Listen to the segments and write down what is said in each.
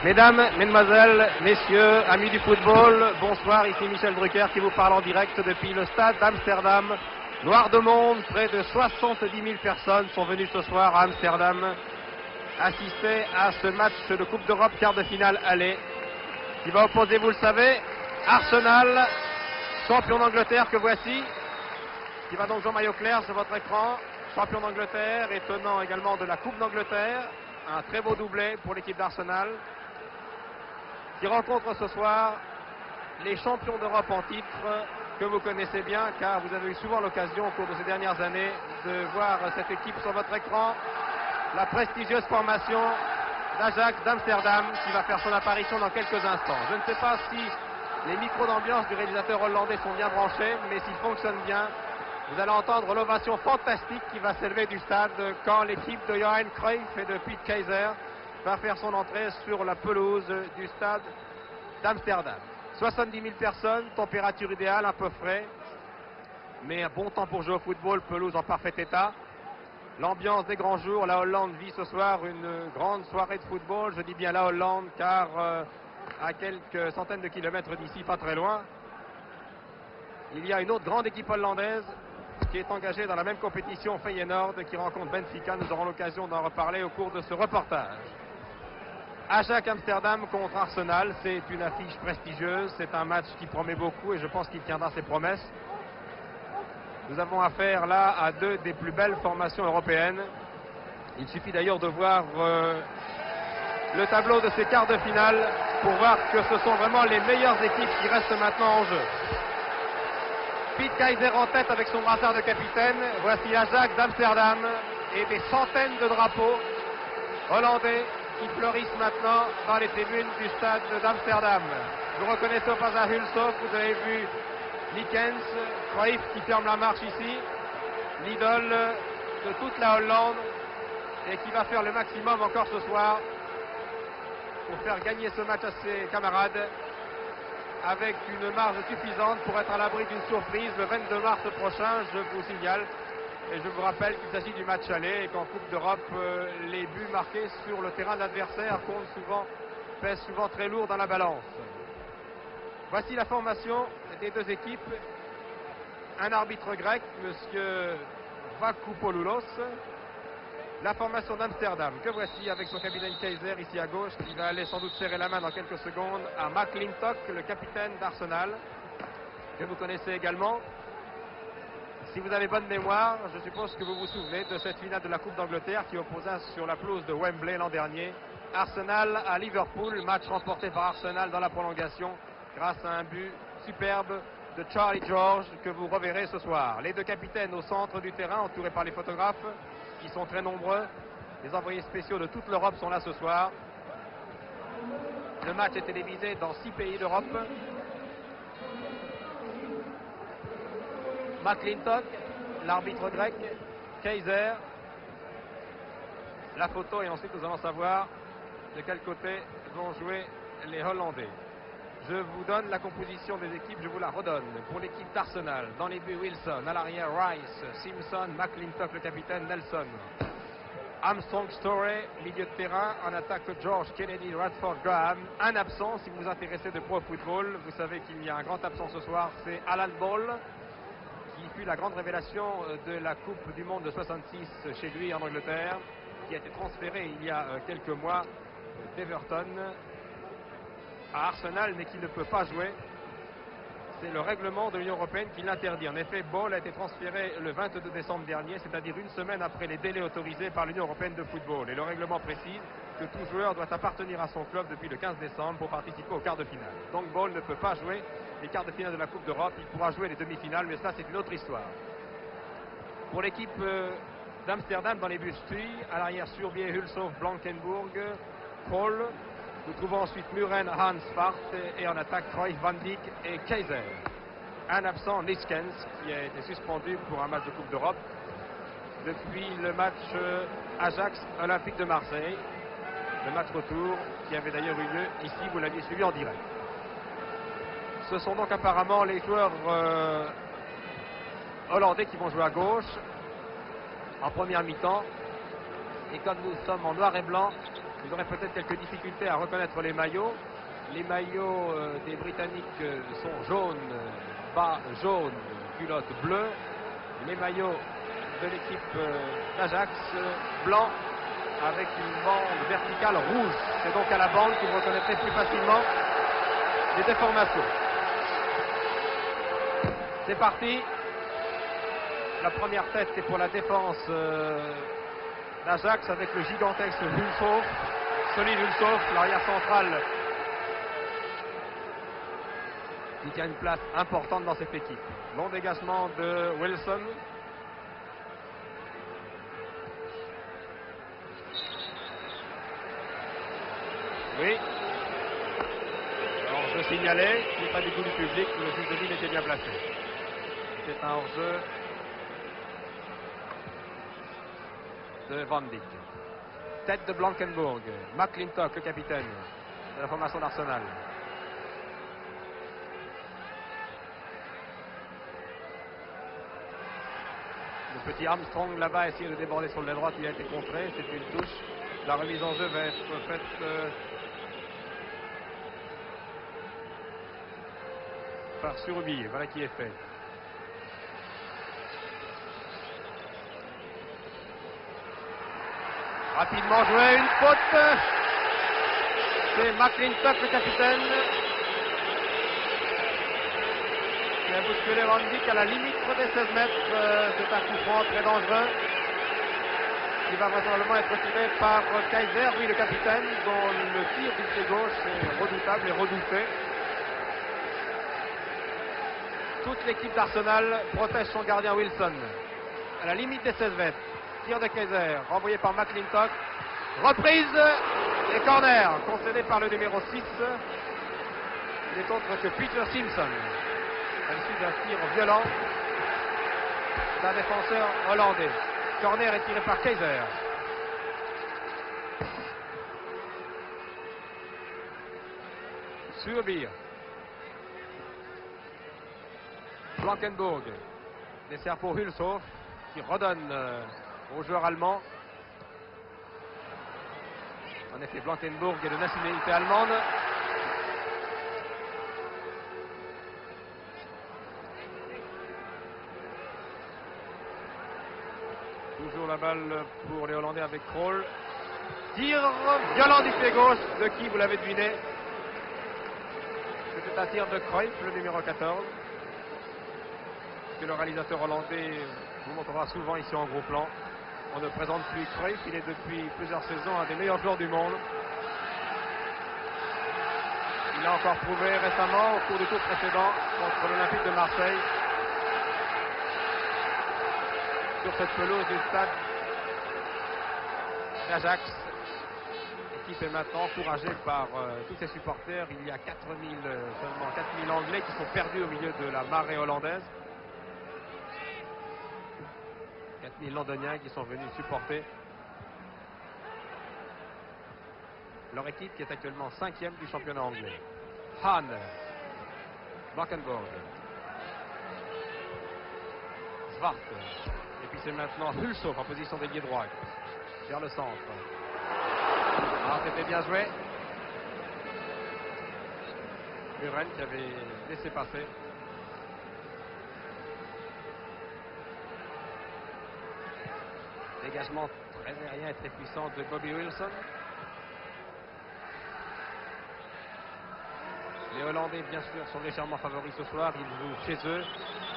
Mesdames, Mesdemoiselles, Messieurs, amis du football, bonsoir, ici Michel Drucker qui vous parle en direct depuis le stade d'Amsterdam. Noir de monde, près de 70 000 personnes sont venues ce soir à Amsterdam assister à ce match de Coupe d'Europe quart de finale aller qui va opposer, vous le savez, Arsenal, champion d'Angleterre que voici, qui va donc jouer en maillot clair sur votre écran, champion d'Angleterre et tenant également de la Coupe d'Angleterre, un très beau doublé pour l'équipe d'Arsenal, qui rencontre ce soir les champions d'Europe en titre que vous connaissez bien car vous avez eu souvent l'occasion au cours de ces dernières années de voir cette équipe sur votre écran, la prestigieuse formation d'Ajax d'Amsterdam qui va faire son apparition dans quelques instants. Je ne sais pas si les micros d'ambiance du réalisateur hollandais sont bien branchés, mais s'ils fonctionnent bien, vous allez entendre l'ovation fantastique qui va s'élever du stade quand l'équipe de Johan Cruyff et de Piet Keizer va faire son entrée sur la pelouse du stade d'Amsterdam. 70 000 personnes, température idéale, un peu frais, mais un bon temps pour jouer au football, pelouse en parfait état. L'ambiance des grands jours, la Hollande vit ce soir une grande soirée de football, je dis bien la Hollande car à quelques centaines de kilomètres d'ici, pas très loin, il y a une autre grande équipe hollandaise qui est engagée dans la même compétition, Feyenoord, qui rencontre Benfica. Nous aurons l'occasion d'en reparler au cours de ce reportage. Ajax Amsterdam contre Arsenal, c'est une affiche prestigieuse, c'est un match qui promet beaucoup et je pense qu'il tiendra ses promesses. Nous avons affaire là à deux des plus belles formations européennes. Il suffit d'ailleurs de voir le tableau de ces quarts de finale pour voir que ce sont vraiment les meilleures équipes qui restent maintenant en jeu. Piet Keizer en tête avec son brassard de capitaine. Voici Ajax d'Amsterdam et des centaines de drapeaux hollandais qui fleurissent maintenant dans les tribunes du stade d'Amsterdam. Vous reconnaissez au passage Hulshoff, vous avez vu Likens, Cruyff qui ferme la marche ici, l'idole de toute la Hollande et qui va faire le maximum encore ce soir pour faire gagner ce match à ses camarades avec une marge suffisante pour être à l'abri d'une surprise le 22 mars prochain, je vous signale. Et je vous rappelle qu'il s'agit du match aller et qu'en Coupe d'Europe, les buts marqués sur le terrain de l'adversaire pèsent souvent très lourd dans la balance. Voici la formation des deux équipes. Un arbitre grec, M. Vakupouloulos. La formation d'Amsterdam, que voici avec son capitaine Keizer ici à gauche, qui va aller sans doute serrer la main dans quelques secondes à McClintock, le capitaine d'Arsenal, que vous connaissez également. Si vous avez bonne mémoire, je suppose que vous vous souvenez de cette finale de la Coupe d'Angleterre qui opposa sur la pelouse de Wembley l'an dernier Arsenal à Liverpool, match remporté par Arsenal dans la prolongation grâce à un but superbe de Charlie George que vous reverrez ce soir. Les deux capitaines au centre du terrain, entourés par les photographes, qui sont très nombreux. Les envoyés spéciaux de toute l'Europe sont là ce soir. Le match est télévisé dans 6 pays d'Europe. McClintock, l'arbitre grec, Keizer, la photo et ensuite nous allons savoir de quel côté vont jouer les Hollandais. Je vous donne la composition des équipes, je vous la redonne. Pour l'équipe d'Arsenal, dans les buts Wilson, à l'arrière Rice, Simpson, McClintock le capitaine, Nelson. Armstrong Storey, milieu de terrain, en attaque George Kennedy, Radford Graham. Un absent, si vous vous intéressez de pro football, vous savez qu'il y a un grand absent ce soir, c'est Alan Ball, qui fut la grande révélation de la Coupe du Monde de 66 chez lui en Angleterre, qui a été transféré il y a quelques mois d'Everton à Arsenal, mais qui ne peut pas jouer. C'est le règlement de l'Union européenne qui l'interdit. En effet, Ball a été transféré le 22 décembre dernier, c'est-à-dire une semaine après les délais autorisés par l'Union européenne de football. Et le règlement précise que tout joueur doit appartenir à son club depuis le 15 décembre pour participer aux quarts de finale. Donc Ball ne peut pas jouer les quarts de finale de la Coupe d'Europe, il pourra jouer les demi-finales, mais ça c'est une autre histoire. Pour l'équipe d'Amsterdam, dans les buts Stui, à l'arrière Surbier, Hulshoff, Blankenburg, Paul. Nous trouvons ensuite Muren, Hans, Fart et en attaque Cruyff, Van Dijk et Keizer. Un absent, Niskens, qui a été suspendu pour un match de Coupe d'Europe depuis le match Ajax Olympique de Marseille. Le match retour qui avait d'ailleurs eu lieu ici, vous l'aviez suivi en direct. Ce sont donc apparemment les joueurs hollandais qui vont jouer à gauche en première mi-temps. Et comme nous sommes en noir et blanc, Ils auraient peut-être quelques difficultés à reconnaître les maillots. Les maillots des Britanniques sont jaunes, bas jaune, culotte bleue. Les maillots de l'équipe d'Ajax, blanc avec une bande verticale rouge. C'est donc à la bande que vous reconnaîtrez plus facilement les déformations. C'est parti. La première tête est pour la défense d'Ajax avec le gigantesque Hulshoff, solide Hulshoff, l'arrière central qui tient une place importante dans cette équipe. Long dégagement de Wilson. Oui. Hors-jeu signalé, qui n'est pas du goût du public, le juge de ligne était bien placé. C'est un hors-jeu de Van Dijk. Tête de Blankenburg, McClintock, le capitaine de la formation d'Arsenal. Le petit Armstrong là-bas essaye de déborder sur l'aile droite, il a été contré, c'est une touche. La remise en jeu va être faite par Surby, voilà qui est fait. Rapidement joué, une faute. C'est McClintock, le capitaine, qui a bousculé Van Dijk à la limite des 16 mètres. C'est un coup franc très dangereux qui va vraisemblablement être tiré par Kaiser, oui, le capitaine, dont le tir du pied gauche est redoutable et redouté. Toute l'équipe d'Arsenal protège son gardien Wilson à la limite des 16 mètres. Tir de Kaiser, renvoyé par McClintock. Reprise et corner, concédé par le numéro 6. Il n'est autre que Peter Simpson. À l'issue d'un tir violent d'un défenseur hollandais. Corner est tiré par Kaiser. Surby. Blankenburg. Dessert pour Hulshoff qui redonne au joueur allemand. En effet, Blankenburg est de nationalité allemande. Toujours la balle pour les Hollandais avec Krol. Tir violent du pied gauche de qui, vous l'avez deviné. C'était un tir de Cruyff, le numéro 14. Que le réalisateur hollandais vous montrera souvent ici en gros plan. On ne présente plus Cruyff, il est depuis plusieurs saisons un des meilleurs joueurs du monde. Il a encore prouvé récemment au cours du tour précédent contre l'Olympique de Marseille. Sur cette pelouse du stade d'Ajax. L'équipe est maintenant encouragée par tous ses supporters. Il y a seulement 4000 Anglais qui sont perdus au milieu de la marée hollandaise. 4000 Londoniens qui sont venus supporter leur équipe qui est actuellement 5e du championnat anglais. Hahn, Blankenburg, Zwart, et puis c'est maintenant Hulshoff en position d'ailier droit vers le centre. Ah, c'était bien joué. Muren qui avait laissé passer. Dégagement très aérien et très puissant de Bobby Wilson. Les Hollandais, bien sûr, sont légèrement favoris ce soir. Ils jouent chez eux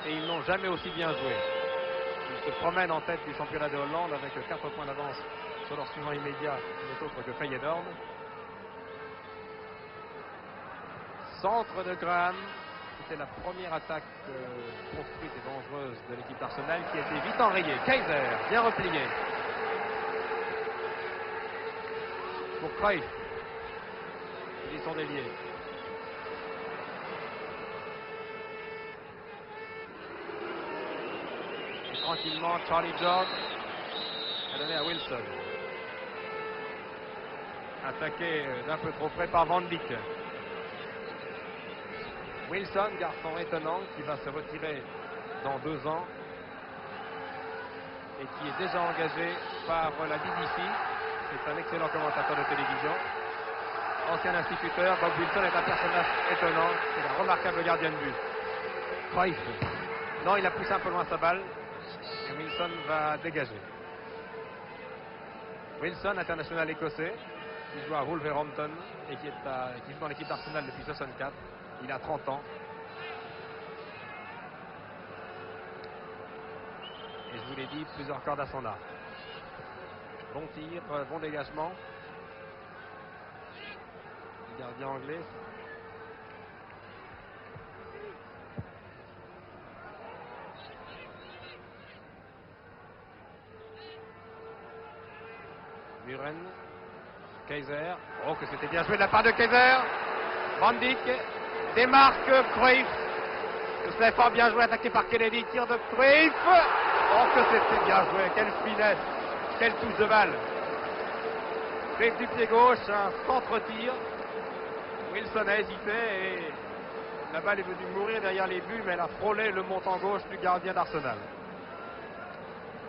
et ils n'ont jamais aussi bien joué. Ils se promènent en tête du championnat de Hollande avec 4 points d'avance sur leur suivant immédiat, qui n'est autre que Feyenoord. Centre de Graham. C'était la première attaque construite et dangereuse de l'équipe d'Arsenal qui a été vite enrayée. Kaiser, bien replié. Pour Cruyff. Ils sont déliés. Et tranquillement, Charlie John a donné à Wilson. Attaqué d'un peu trop près par Van Dijk. Wilson, garçon étonnant, qui va se retirer dans 2 ans et qui est déjà engagé par la BBC C'est un excellent commentateur de télévision. Ancien instituteur, Bob Wilson est un personnage étonnant. C'est un remarquable gardien de but. Cruyff. Non, il a poussé un peu loin sa balle. Et Wilson va dégager. Wilson, international écossais, qui joue à Wolverhampton et qui joue dans l'équipe d'Arsenal depuis 64. Il a 30 ans. Et je vous l'ai dit, plusieurs cordes à son arc. Bon tir, bon dégagement. Le gardien anglais. Muren. Kaiser. Oh, que c'était bien joué de la part de Kaiser. Van Dijk démarque Cruyff. Que c'était fort bien joué, attaqué par Kennedy. Tir de Cruyff. Oh, que c'était bien joué. Quelle finesse. Quelle touche de balle. Cruyff du pied gauche, un contre-tir. Wilson a hésité et la balle est venue mourir derrière les buts, mais elle a frôlé le montant gauche du gardien d'Arsenal.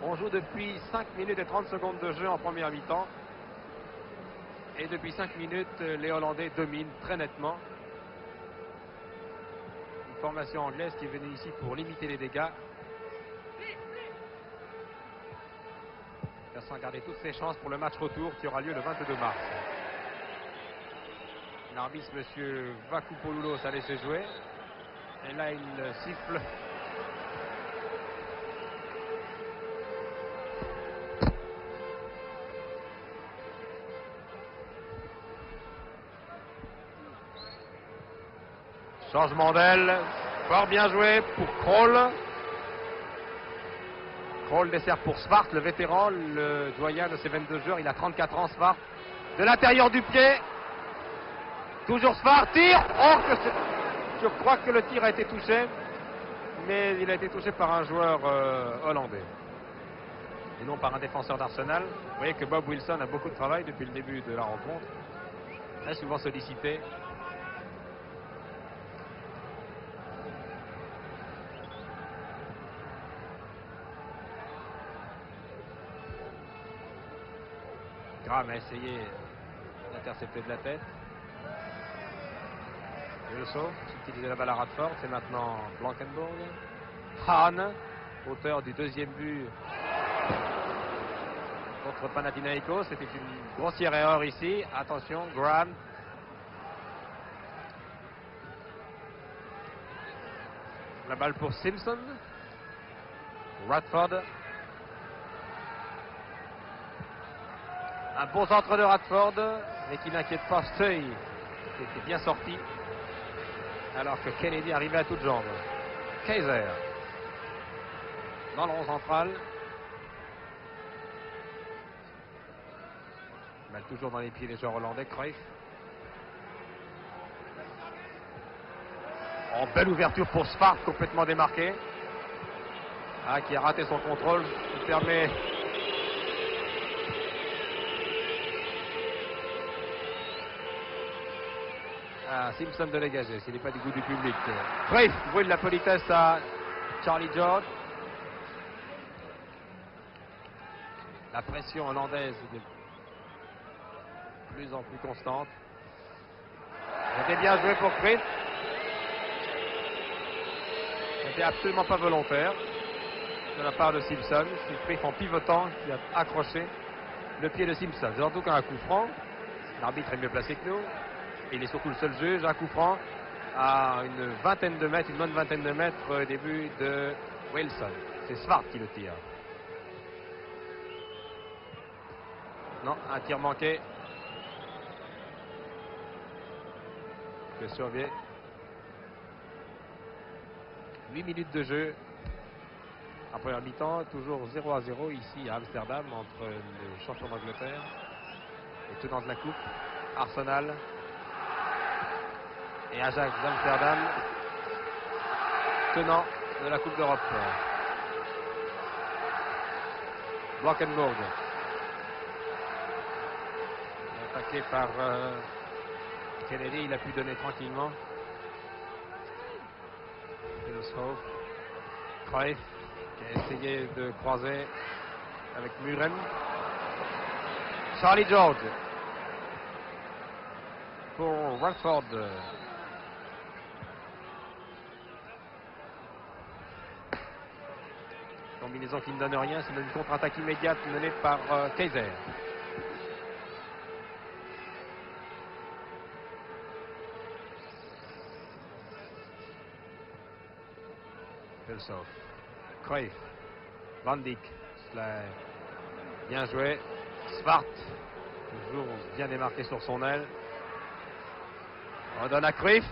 On joue depuis 5 minutes et 30 secondes de jeu en première mi-temps. Et depuis 5 minutes, les Hollandais dominent très nettement. Une formation anglaise qui est venue ici pour limiter les dégâts. Sans garder toutes ses chances pour le match retour qui aura lieu le 22 mars. L'arbitre, M. Vakupouloulos, a laissé jouer. Et là, il siffle. Changement d'aile. Fort bien joué pour Krol. Krol dessert pour Svart, le vétéran, le doyen de ces 22 joueurs. Il a 34 ans, Svart. De l'intérieur du pied. Toujours Svart, tire. Oh, je crois que le tir a été touché. Mais il a été touché par un joueur hollandais. Et non par un défenseur d'Arsenal. Vous voyez que Bob Wilson a beaucoup de travail depuis le début de la rencontre. Très souvent sollicité. Graham a essayé d'intercepter de la tête. Le saut, utiliser la balle à Radford, c'est maintenant Blankenburg. Hahn, auteur du deuxième but contre Panathinaikos. C'était une grossière erreur ici. Attention, Graham. La balle pour Simpson. Radford. Un bon centre de Radford, mais qui n'inquiète pas Steuil, qui était bien sorti, alors que Kennedy arrivait à toutes jambes. Kaiser, dans le rond central. Balle toujours dans les pieds des joueurs hollandais, Cruyff. En belle ouverture pour Svart, complètement démarqué. Ah, qui a raté son contrôle, qui permet... Simpson de dégager, s'il n'est pas du goût du public. Cruyff brûle la politesse à Charlie George. La pression hollandaise est de plus en plus constante. C'était bien joué pour Cruyff. C'était absolument pas volontaire de la part de Simpson. C'est Cruyff en pivotant qui a accroché le pied de Simpson. C'est en tout cas un coup franc. L'arbitre est mieux placé que nous. Il est surtout le seul juge. Un coup franc à une vingtaine de mètres, une bonne vingtaine de mètres des buts de Wilson. C'est Svart qui le tire. Non, un tir manqué. Le surveiller. 8 minutes de jeu. En première mi-temps, toujours 0-0 ici à Amsterdam entre les champions d'Angleterre et tenants de la coupe, Arsenal et Ajax d'Amsterdam, tenant de la Coupe d'Europe. Blankenburg, attaqué par Kennedy, il a pu donner tranquillement. Cruyff qui a essayé de croiser avec Muren. Charlie George pour Radford. Combinaison qui ne donne rien, c'est une contre-attaque immédiate menée par Kaiser. Pulsov, Cruyff, Van Dijk, bien joué. Svart, toujours bien démarqué sur son aile. On donne à Cruyff.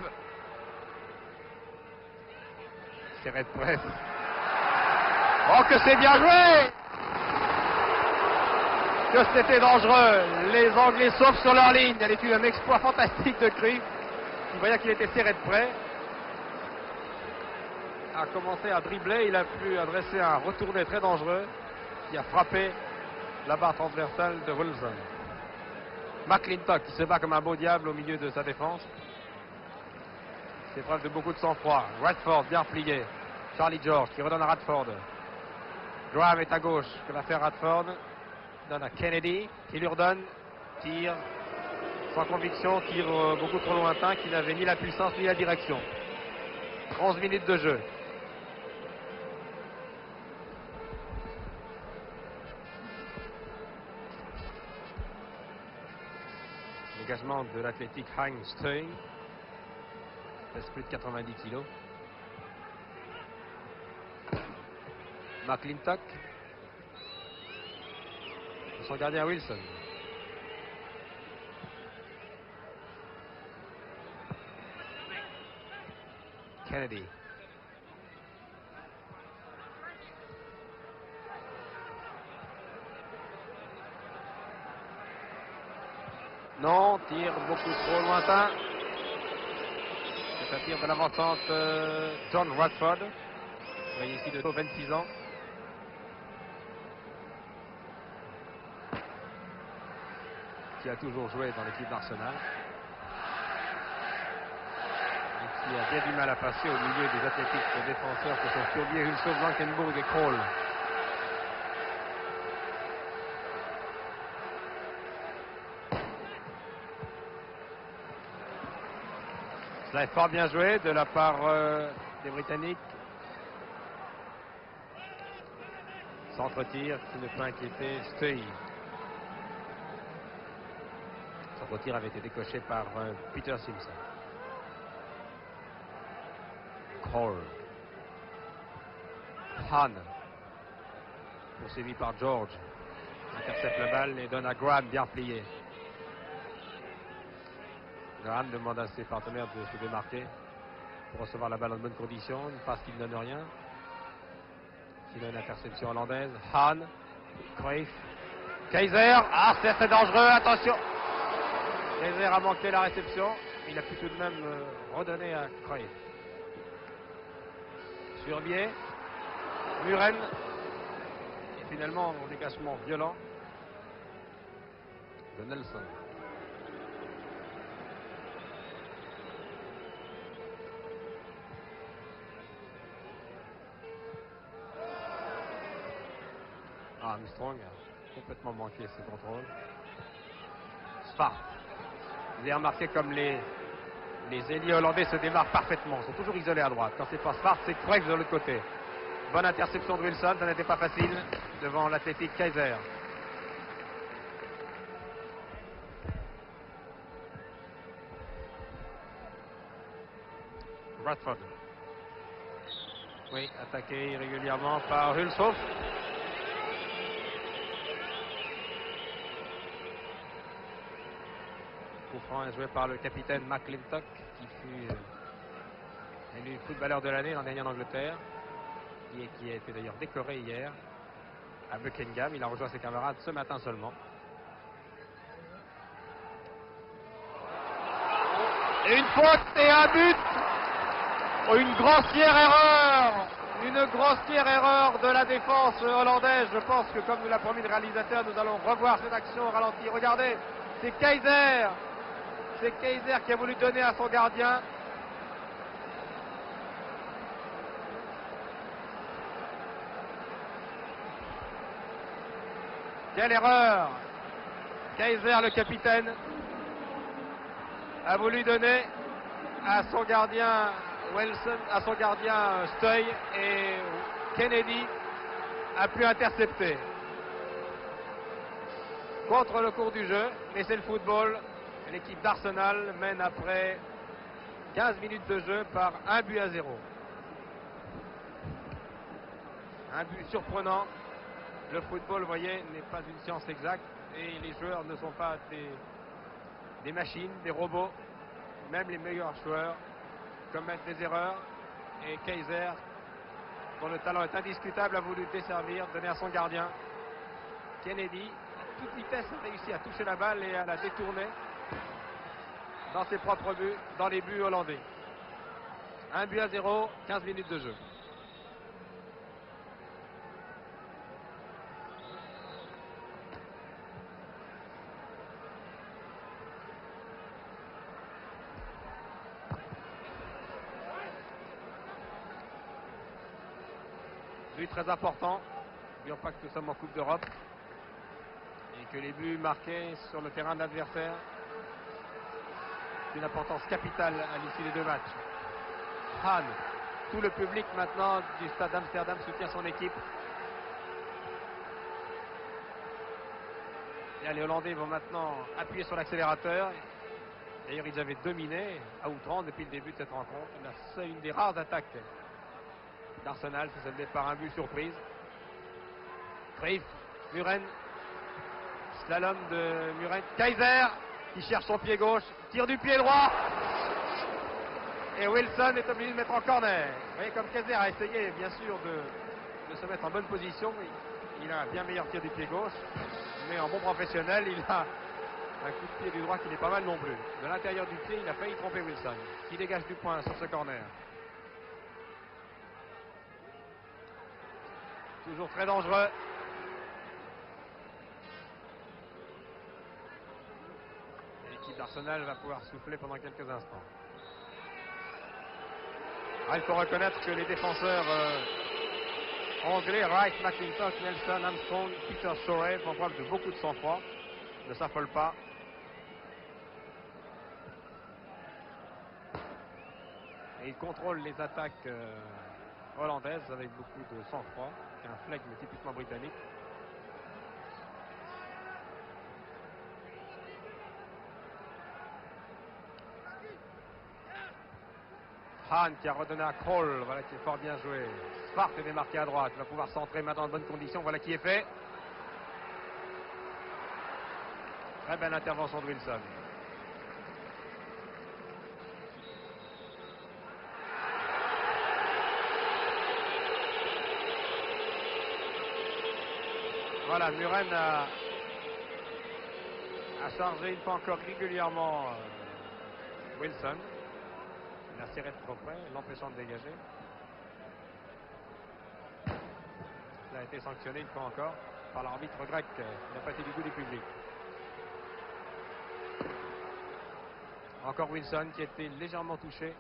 C'est Red Press. Oh, que c'est bien joué! Que c'était dangereux. Les Anglais sauvent sur leur ligne. Elle est un exploit fantastique de Cruyff. Il voyait qu'il était serré de près. A commencé à dribbler, il a pu adresser un retourné très dangereux qui a frappé la barre transversale de Wilson. McClintock qui se bat comme un beau diable au milieu de sa défense. C'est preuve de beaucoup de sang-froid. Radford bien plié. Charlie George qui redonne à Radford. Graham est à gauche. Que va faire Radford? Donne à Kennedy qui lui redonne. Tire sans conviction, tire beaucoup trop lointain, qui n'avait ni la puissance ni la direction. 11 minutes de jeu. L'engagement de l'athlétique Heinz Stein. Pèse plus de 90 kilos. McClintock. Son gardien Wilson. Kennedy. Non, tire beaucoup trop lointain. C'est un tir de l'avancante John Radford. Vous voyez ici de 26 ans. Qui a toujours joué dans l'équipe d'Arsenal. Et qui a bien du mal à passer au milieu des athlétiques défenseurs que sont Furbier, Hulshoff, Blankenburg et Kroll. Cela est fort bien joué de la part des Britanniques. Centre-tir qui ne peut inquiéter Stey. Centre-tir avait été décoché par Peter Simpson. Kroll. Hahn. Poursuivi par George. Intercepte la balle et donne à Graham bien plié. Graham demande à ses partenaires de se démarquer pour recevoir la balle en bonne condition. Une passe qui ne donne rien. Sinon une interception hollandaise. Hahn. Cruyff. Kaiser. Ah, c'est très dangereux. Attention. Kaiser a manqué la réception. Il a pu tout de même redonner à Cruyff. Furbier. Muren. Et finalement, un dégagement violent de Nelson. Armstrong a complètement manqué ce contrôle. Svart. Vous avez remarqué comme les ailiers hollandais se démarquent parfaitement. Ils sont toujours isolés à droite. Quand c'est pas Svart, c'est Cruyff de l'autre côté. Bonne interception de Wilson. Ça n'était pas facile devant l'athlétique Kaiser. Radford. Oui, attaqué régulièrement par Hulshoff. Coup franc est joué par le capitaine McClintock, qui fut élu footballeur de l'année l'an dernier en Angleterre, et qui a été d'ailleurs décoré hier à Buckingham. Il a rejoint ses camarades ce matin seulement. Et une faute et un but. Une grossière erreur. Une grossière erreur de la défense hollandaise. Je pense que comme nous l'a promis le réalisateur, nous allons revoir cette action au ralenti. Regardez, c'est Kaiser. C'est Kaiser qui a voulu donner à son gardien. Quelle erreur! Kaiser, le capitaine, a voulu donner à son gardien Wilson, à son gardien Steuil, et Kennedy a pu intercepter. Contre le cours du jeu, mais c'est le football. L'équipe d'Arsenal mène après 15 minutes de jeu par 1-0. Un but surprenant. Le football, vous voyez, n'est pas une science exacte et les joueurs ne sont pas des machines, des robots. Même les meilleurs joueurs commettent des erreurs. Et Kaiser, dont le talent est indiscutable, a voulu desservir, donner à son gardien. Kennedy, à toute vitesse, a réussi à toucher la balle et à la détourner dans ses propres buts, dans les buts hollandais. 1-0, 15 minutes de jeu. But très important. N'oublions pas que nous sommes en Coupe d'Europe et que les buts marqués sur le terrain de l'adversaire ont une importance capitale à l'issue des deux matchs. Hahn, tout le public maintenant du stade d'Amsterdam soutient son équipe. Et les Hollandais vont maintenant appuyer sur l'accélérateur. D'ailleurs, ils avaient dominé à outrance depuis le début de cette rencontre. C'est une des rares attaques d'Arsenal, c'est soldé par un but surprise. Cruyff, Muren, slalom de Muren, Kaiser qui cherche son pied gauche, tire du pied droit et Wilson est obligé de mettre en corner. Vous voyez comme Kaiser a essayé bien sûr de se mettre en bonne position. Il a un bien meilleur tir du pied gauche, mais en bon professionnel il a un coup de pied du droit qui n'est pas mal non plus. De l'intérieur du pied, il a failli tromper Wilson qui dégage du point sur ce corner. Toujours très dangereux. L'équipe d'Arsenal va pouvoir souffler pendant quelques instants. Il faut reconnaître que les défenseurs anglais, Wright, McIntosh, Nelson, Armstrong, Peter Shorey font preuve de beaucoup de sang-froid, ne s'affolent pas. Et ils contrôlent les attaques hollandaises avec beaucoup de sang-froid, un flegme typiquement britannique. Hahn qui a redonné à Kroll, voilà qui est fort bien joué. Svart est démarqué à droite, il va pouvoir centrer maintenant dans de bonnes conditions, voilà qui est fait. Très belle intervention de Wilson. Voilà, Muren a chargé une fois encore régulièrement Wilson. Il a serré de trop près, l'empêchant de dégager. Ça a été sanctionné une fois encore par l'arbitre grec. Il n'a pas été du goût du public. Encore Wilson qui a été légèrement touché.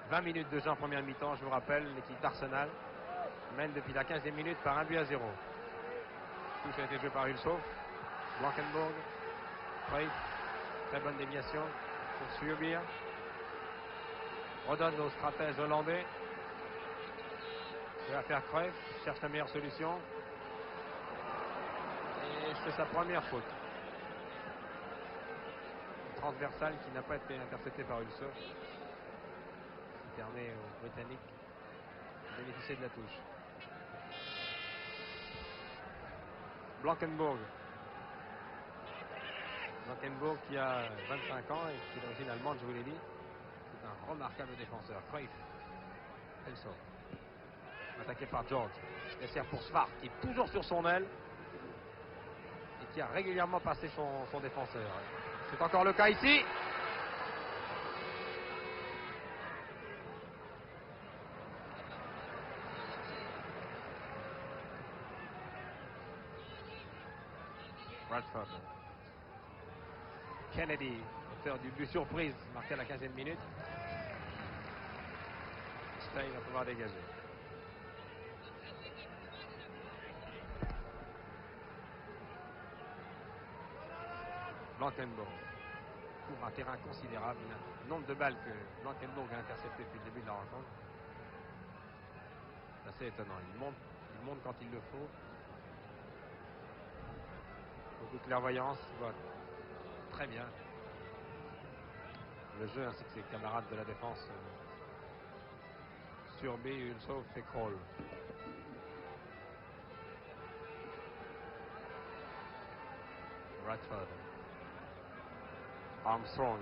« 20 minutes de jeu en première mi-temps, je vous rappelle, l'équipe d'Arsenal mène depuis la 15e minute par 1-0. Tout a été joué par Hulshoff, Blankenburg, Cruyff, très bonne déviation pour Suurbier. Redonne au stratège hollandais. Il va faire Cruyff, cherche la meilleure solution. Et c'est sa première faute. Une transversale qui n'a pas été interceptée par Hulshoff. Permet aux Britanniques de bénéficier de la touche. Blankenburg. Blankenburg qui a 25 ans et qui est d'origine allemande, je vous l'ai dit. C'est un remarquable défenseur. Cruyff. Elso. Attaqué par George. Dessert pour Svart qui est toujours sur son aile et qui a régulièrement passé son défenseur. C'est encore le cas ici. Bradford. Kennedy l'auteur du but surprise marqué à la 15e minute. Stein va pouvoir dégager. Blankenburg couvre un terrain considérable. Le nombre de balles que Blankenburg a intercepté depuis le début de la rencontre, c'est assez étonnant. Il monte quand il le faut. Beaucoup de clairvoyance, il voit très bien le jeu ainsi que ses camarades de la défense sur B, Ulshoff et Kroll. Radford. Armstrong.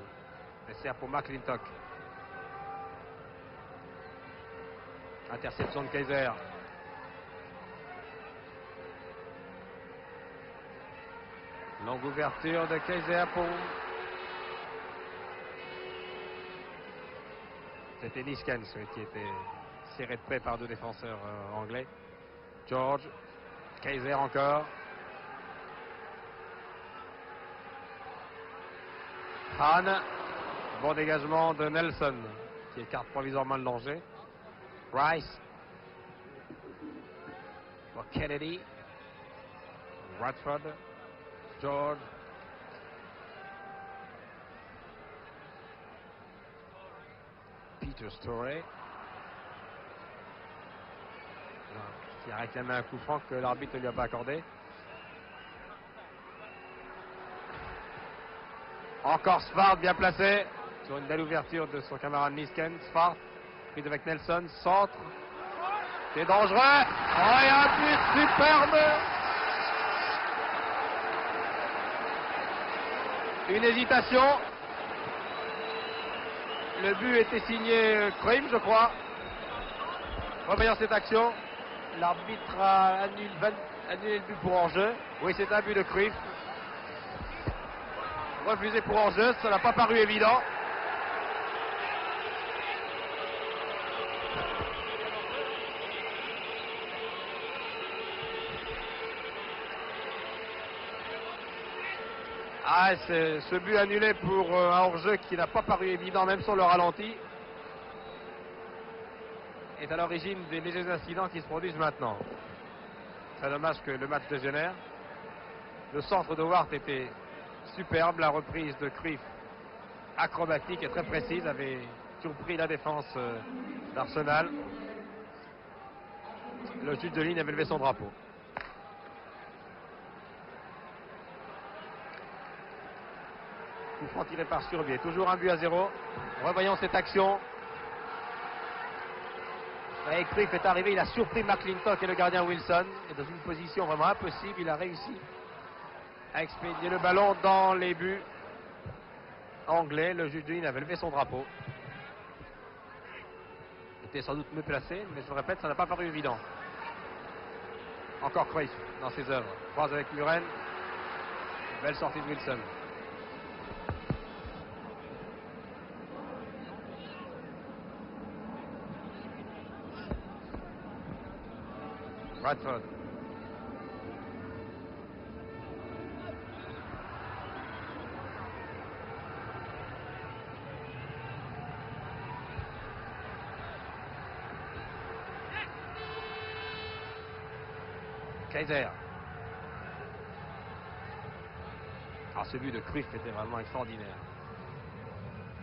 Essai pour McClintock. Interception de Kaiser. Longue ouverture de Kaiser pour... C'était Niskens qui était serré de près par deux défenseurs anglais. George. Kaiser encore. Hahn. Bon dégagement de Nelson qui écarte provisoirement le danger. Rice. Pour Kennedy. Radford. George. Peter Storey. Qui a réclamé un coup franc que l'arbitre ne lui a pas accordé. Encore Svart bien placé sur une belle ouverture de son camarade Niskens. Svart prise avec Nelson, centre. C'est dangereux. Oh, et un but superbe. Une hésitation. Le but était signé Crime, je crois. Revoyons cette action. L'arbitre a annulé le but pour hors-jeu. Oui, c'est un but de Cruyff. Refusé pour hors-jeu, ça n'a pas paru évident. Ah, c'est ce but annulé pour un hors-jeu qui n'a pas paru évident, même sur le ralenti, est à l'origine des légers incidents qui se produisent maintenant. C'est dommage que le match dégénère. Le centre de Ward était superbe, la reprise de Cruyff acrobatique et très précise avait surpris la défense d'Arsenal. Le juge de ligne avait levé son drapeau. Coup franc tiré par Surbier. Toujours un but à 0. Revoyons cette action. Et Cruyff est arrivé, il a surpris McClintock et le gardien Wilson. Et dans une position vraiment impossible, il a réussi à expédier le ballon dans les buts anglais. Le juge de ligne avait levé son drapeau. Il était sans doute mieux placé, mais je le répète, ça n'a pas paru évident. Encore Cruyff dans ses œuvres. Croise avec Muren. Belle sortie de Wilson. Radford. Kaiser. Ah, ce but de Cruyff était vraiment extraordinaire.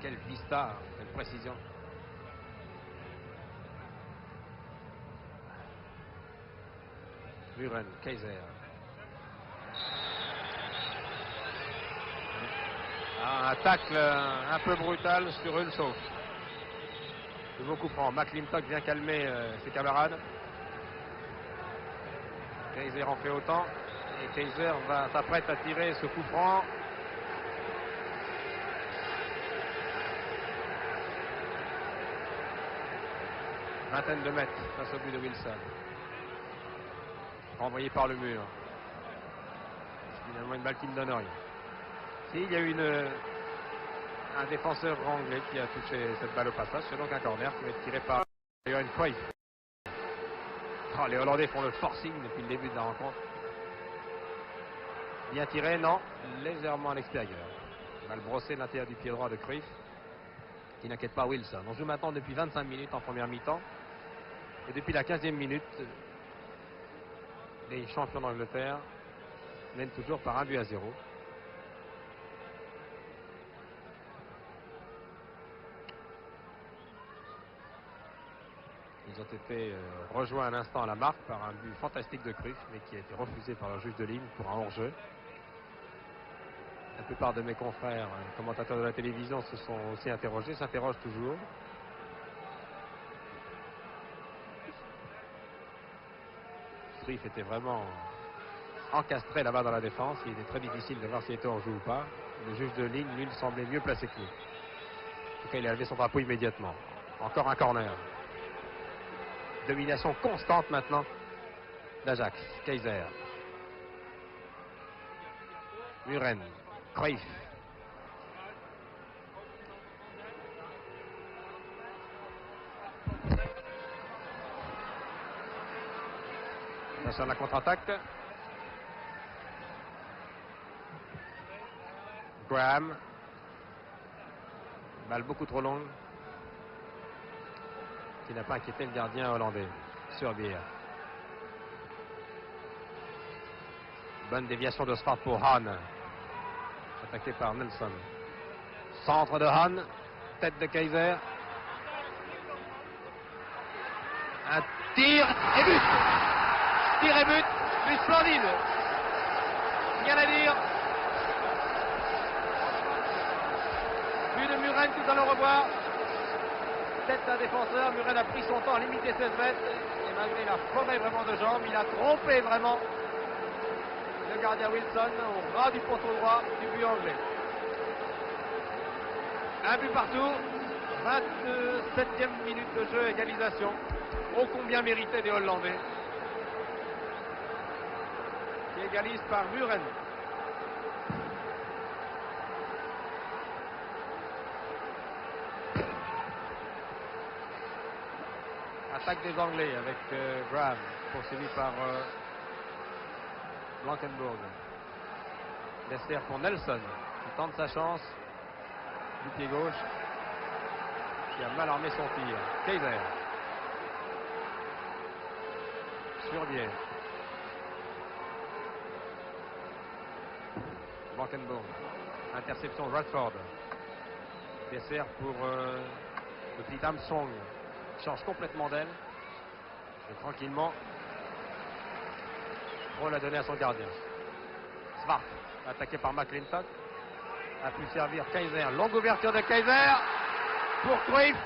Quelle vista, quelle précision. Muren, Kaiser. Ah, un tacle un peu brutal sur Ulshoff. Nouveau coup franc. McClintock vient calmer ses camarades. Kaiser en fait autant. Et Kaiser s'apprête à tirer ce coup franc. Vingtaine de mètres face au but de Wilson. Renvoyé par le mur. Finalement une balle qui ne donne rien. Si, il y a eu un défenseur anglais qui a touché cette balle au passage. C'est donc un corner qui va être tiré par Johan Cruyff. Oh, les Hollandais font le forcing depuis le début de la rencontre. Bien tiré, non. Légèrement à l'extérieur. Il va le brosser de l'intérieur du pied droit de Cruyff, qui n'inquiète pas Wilson. On joue maintenant depuis 25 minutes en première mi-temps. Et depuis la 15e minute, les champions d'Angleterre mènent toujours par 1-0. Ils ont été rejoints un instant à la marque par un but fantastique de Cruyff, mais qui a été refusé par le juge de ligne pour un hors-jeu. La plupart de mes confrères, commentateurs de la télévision, se sont aussi interrogés, s'interrogent toujours. Cruyff était vraiment encastré là-bas dans la défense. Il était très difficile de voir s'il était hors-jeu ou pas. Le juge de ligne, lui, semblait mieux placé que lui. En tout cas, il a levé son drapeau immédiatement. Encore un corner. Domination constante maintenant d'Ajax. Kaiser. Muren. Cruyff. Attention à la contre-attaque. Graham. Balle beaucoup trop longue, qui n'a pas inquiété le gardien hollandais. Surbier. Bonne déviation de Smart pour Hahn. Attaqué par Nelson. Centre de Hahn. Tête de Kaiser. Un tir et but. Tir et but splendide. Rien à dire. But de Muren que nous allons revoir. Tête d'un défenseur, Muren a pris son temps à limiter 16 mètres. Et malgré la forêt vraiment de jambes, il a trompé vraiment le gardien Wilson au ras du poteau droit du but anglais. Un but partout. 27e minute de jeu, égalisation. Ô combien mérité des Hollandais. Qui égalise par Muren. Attaque des Anglais avec Graham, poursuivi par Blankenburg. Dessert pour Nelson, qui tente sa chance du pied gauche, qui a mal armé son tir. Kaiser. Surbier. Blankenburg. Interception Radford. Dessert pour le petit Armstrong. Change complètement d'aile et tranquillement pour la donner à son gardien. Smart, attaqué par McClintock, a pu servir Kaiser. Longue ouverture de Kaiser pour Cruyff.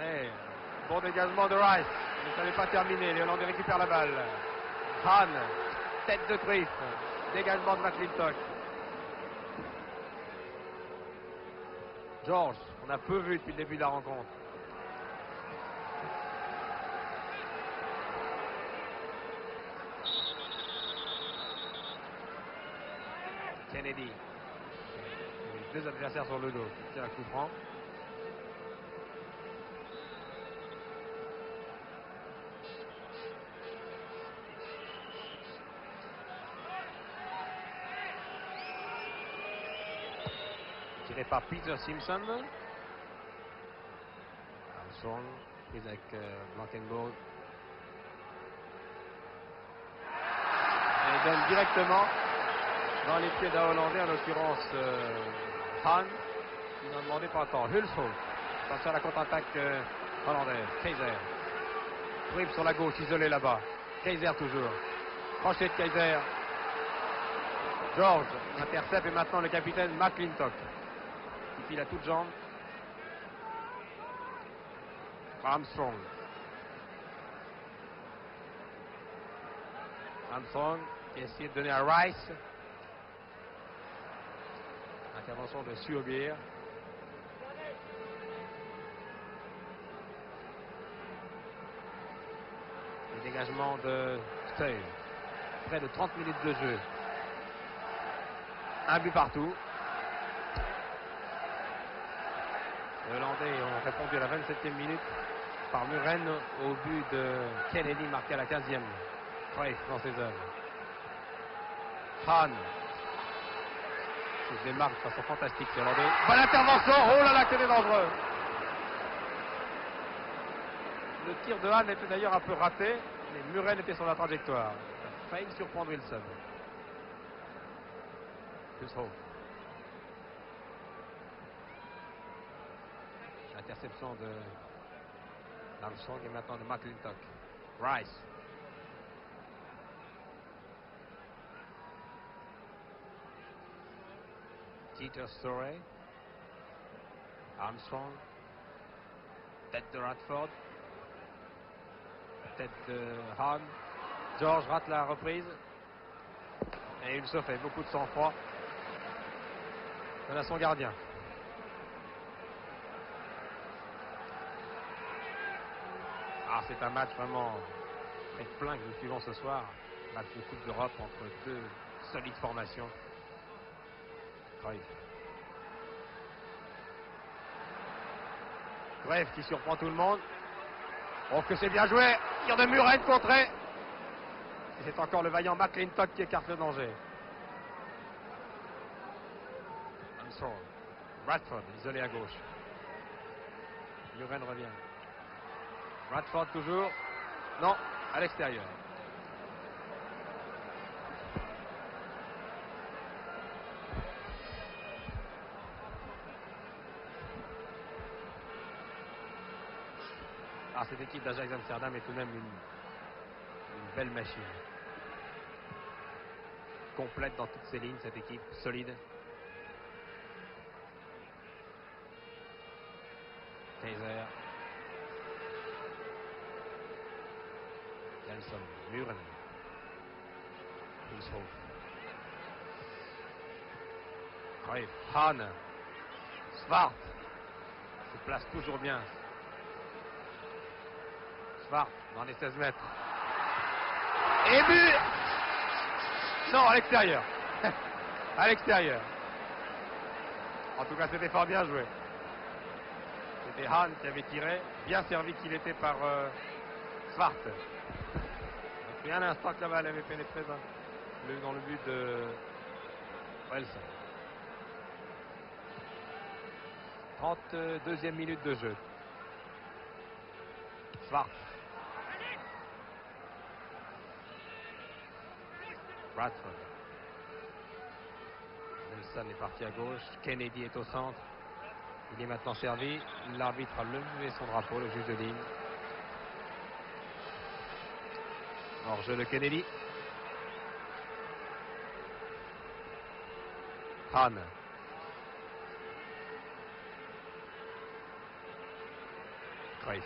Et bon dégagement de Rice, mais ça n'est pas terminé. Les Hollandais récupèrent la balle. Hahn, tête de Cruyff, dégagement de McClintock. George, on a peu vu depuis le début de la rencontre. Kennedy. Les deux adversaires sur le dos. Qui tire un coup franc. Tiré par Peter Simpson. Armstrong, prise avec Blankenburg. Et donne directement dans les pieds d'un Hollandais, en l'occurrence Hahn, qui n'en demandait pas tant. Hulshoff. Attention à la contre-attaque hollandaise. Kaiser. Cruyff sur la gauche, isolé là-bas. Kaiser toujours. Crochet de Kaiser. George intercepte et maintenant le capitaine McClintock. Qui file à toutes jambes. Armstrong. Armstrong qui essaie de donner à Rice. Intervention de Surbier. Le dégagement de Stey. Près de 30 minutes de jeu. Un but partout. Les Hollandais ont répondu à la 27e minute par Muren au but de Kennedy marqué à la 15e. Cruyff dans ses œuvres. Hahn. Qui se démarque de façon fantastique sur l'an 2. Bonne intervention. Oh là là, que c'est dangereux. Le tir de Hahn était d'ailleurs un peu raté, mais Muren était sur la trajectoire. Il a failli surprendre Wilson. Hushoff. L'interception de Armstrong et maintenant de McClintock. Rice. Peter Storey. Armstrong. Tête de Radford. Tête de Hahn. George rate la reprise. Et Hushoff fait beaucoup de sang-froid. Donne à son gardien. Ah, c'est un match vraiment très plein que nous suivons ce soir. Match de Coupe d'Europe entre deux solides formations. Cruyff. Cruyff qui surprend tout le monde. Oh, que c'est bien joué. Tir de Muren contré. Et c'est encore le vaillant McClintock qui écarte le danger. Armstrong. Radford isolé à gauche. Muren revient. Radford toujours. Non, à l'extérieur. Ah, cette équipe d'Ajax Amsterdam est tout de même une belle machine. Complète dans toutes ses lignes, cette équipe solide. Kaiser. Nelson. Muren. Hushoff. Cruyff. Hahn. Svart. Se place toujours bien. Svart dans les 16 mètres. Et but! Non, à l'extérieur. À l'extérieur. En tout cas, c'était fort bien joué. C'était Hahn qui avait tiré. Bien servi qu'il était par Svart. Et un instant que la balle avait pénétré dans le but de Wilson. 32e minute de jeu. Svart. Radford. Nelson est parti à gauche. Kennedy est au centre. Il est maintenant servi. L'arbitre a levé son drapeau, le juge de ligne. Hors-jeu de Kennedy. Hahn. Cruyff.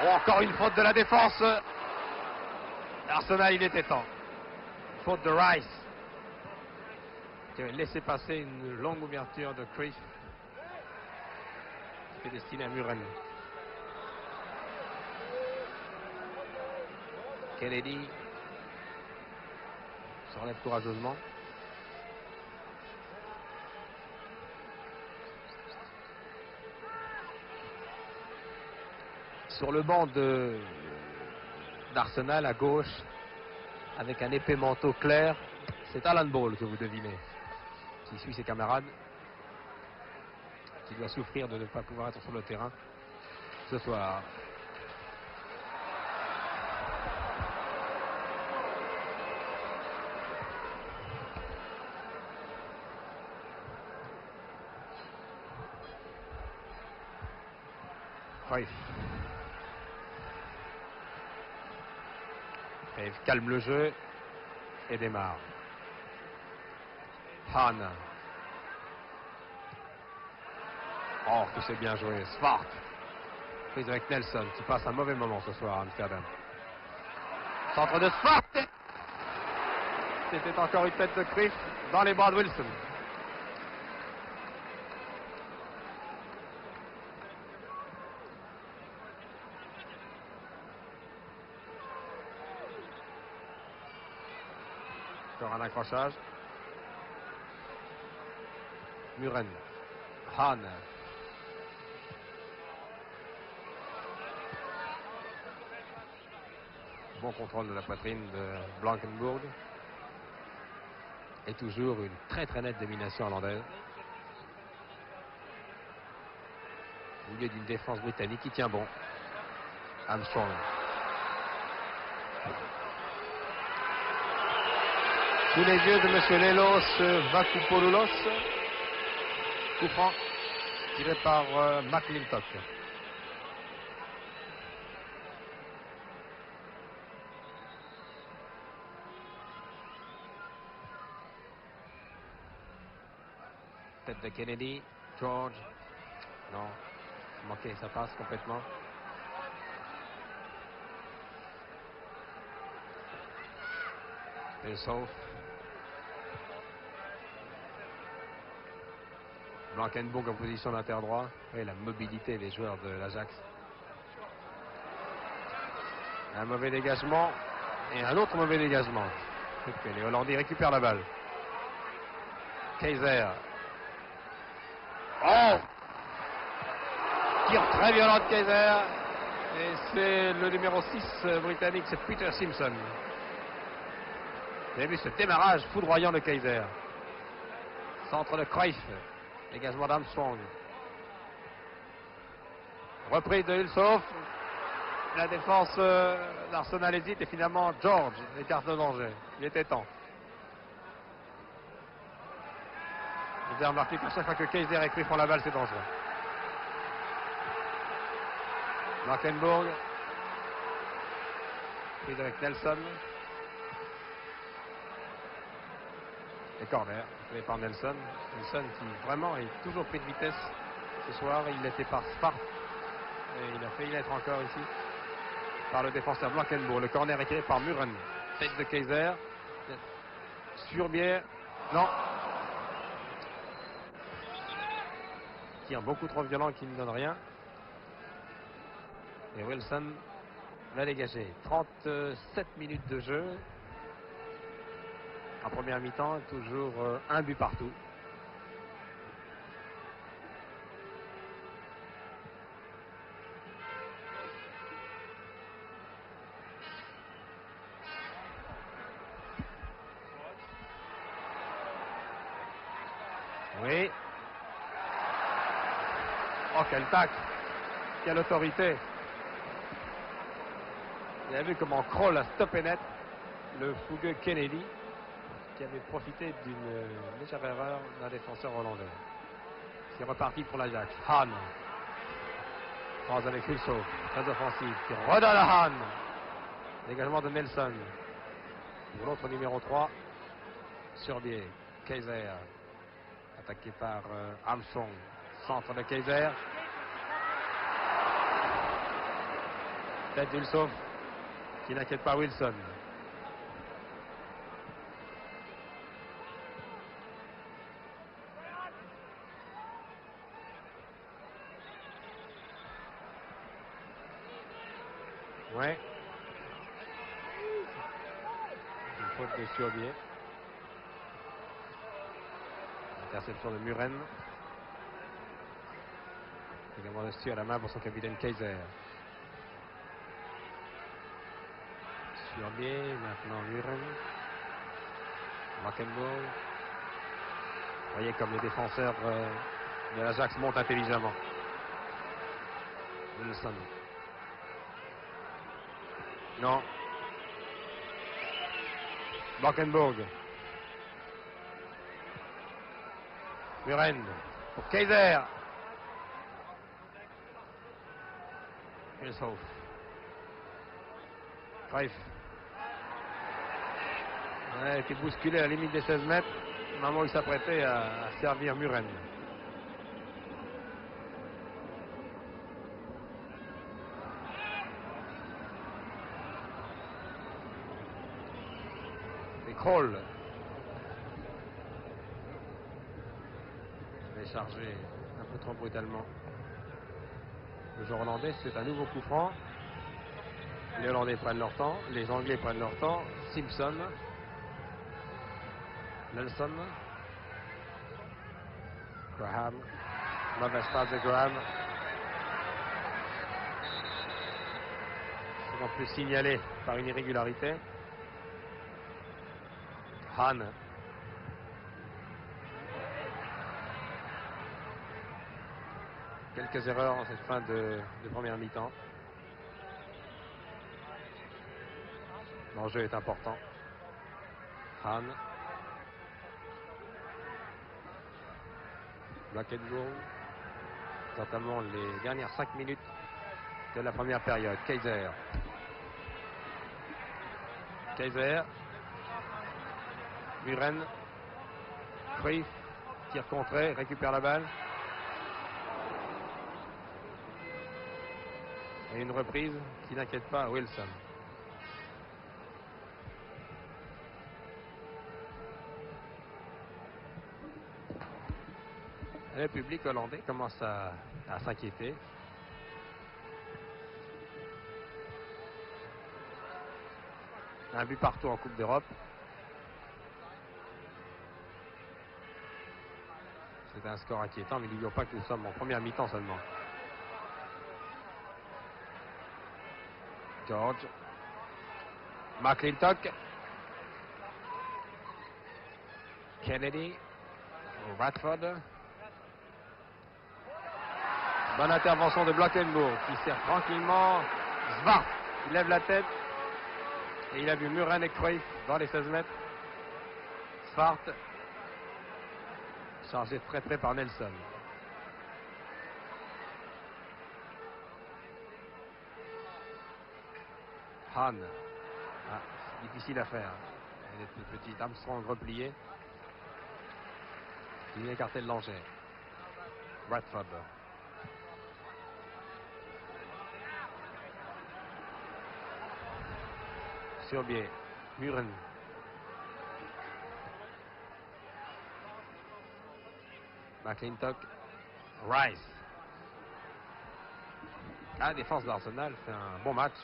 Oh, encore une faute de la défense. Arsenal, il était temps. Faute de Rice, qui avait laissé passer une longue ouverture de Cruyff, qui était destinée à Muren. Kennedy s'enlève courageusement. Sur le banc d'Arsenal à gauche, avec un épais manteau clair, c'est Alan Ball que vous devinez, qui suit ses camarades, qui doit souffrir de ne pas pouvoir être sur le terrain ce soir. Cruyff. Cruyff calme le jeu et démarre. Hahn. Oh, que c'est bien joué. Svart. Prise avec Nelson qui passe un mauvais moment ce soir à Amsterdam. Centre de Svart. C'était encore une tête de Cruyff dans les bras de Wilson. Encore un accrochage. Muren. Hahn. Bon contrôle de la poitrine de Blankenburg. Et toujours une très très nette domination hollandaise. Au milieu d'une défense britannique qui tient bon. Armstrong. Sous les yeux de M. Lelos Vakupoulos. Coup franc tiré par McClintock. Tête de Kennedy. George. Non. Manqué, ça passe complètement. Et sauf. Blankenburg en position d'inter droit. Et la mobilité des joueurs de l'Ajax. Un mauvais dégagement et un autre mauvais dégagement. Les Hollandais récupèrent la balle. Kaiser. Oh! Tir très violent de Kaiser. Et c'est le numéro 6 britannique, c'est Peter Simpson. Vous avez vu ce démarrage foudroyant de Kaiser. Centre de Cruyff. Dégagement d'Armstrong. Reprise de Hulshoff. La défense d'Arsenal hésite et finalement George écarte le danger. Il était temps. Vous avez remarqué qu'à chaque fois que Kaiser et Cruyff font la balle, c'est dangereux. Blankenburg. Prise avec Nelson. Et corner, fait par Nelson. Nelson qui vraiment est toujours pris de vitesse ce soir. Il l'était par Spart. Et il a failli l'être encore ici. Par le défenseur Blankenburg. Le corner est tiré par Muren. Tête de Kaiser. Sur biais. Non. Tir beaucoup trop violent qui ne donne rien. Et Wilson va dégager. 37 minutes de jeu. En première mi-temps, toujours un but partout. Oui. Oh, quel tac. Quelle autorité. Vous avez vu comment Kroll a stoppé net le fougueux Kennedy, qui avait profité d'une légère erreur d'un défenseur hollandais. C'est reparti pour l'Ajax. Hahn. Croise avec Hulshoff. Très offensif. Qui redonne à Hahn. Dégagement de Nelson. Pour l'autre numéro 3. Surbier. Kaiser. Attaqué par Armstrong. Centre de Kaiser. Tête d'Hulshoff. Qui n'inquiète pas Wilson. Ouais. Une faute de Surbier. Interception de Muren. Également dessus à la main pour son capitaine Kaiser. Surbier, maintenant Muren. Blankenburg. Vous voyez comme les défenseurs de l'Ajax montent intelligemment. Wilson. Non. Blankenburg. Muren. Pour Kaiser. Hulshoff. Cruyff. Il a été bousculé à la limite des 16 mètres. Au moment où il s'apprêtait à servir Muren. Et Kroll. Il est chargé un peu trop brutalement. Le joueur hollandais, c'est un nouveau coup franc. Les Hollandais prennent leur temps, les Anglais prennent leur temps. Simpson. Nelson. Graham. Mauvaise passe de Graham. En plus signalé par une irrégularité. Hahn. Quelques erreurs en cette fin de première mi-temps. L'enjeu est important. Hahn. Blankenburg. Notamment les dernières 5 minutes de la première période. Kaiser. Kaiser. Muren. Cruyff. Tire contré. Récupère la balle. Et une reprise qui n'inquiète pas Wilson. Le public hollandais commence à s'inquiéter. Un but partout en Coupe d'Europe. C'est un score inquiétant, mais n'oublions pas que nous sommes en première mi-temps seulement. George. McClintock. Kennedy. Radford. Bonne intervention de Blankenburg qui sert tranquillement Zwart. Il lève la tête et il a vu Muren et Cruyff dans les 16 mètres. Zwart chargé de très près par Nelson. Hahn. Ah, c'est difficile à faire. Il est plus petit. Armstrong replié. Il vient écarter le danger. Radford. Surbier. Muren. McClintock. Rice. La défense d'Arsenal fait un bon match.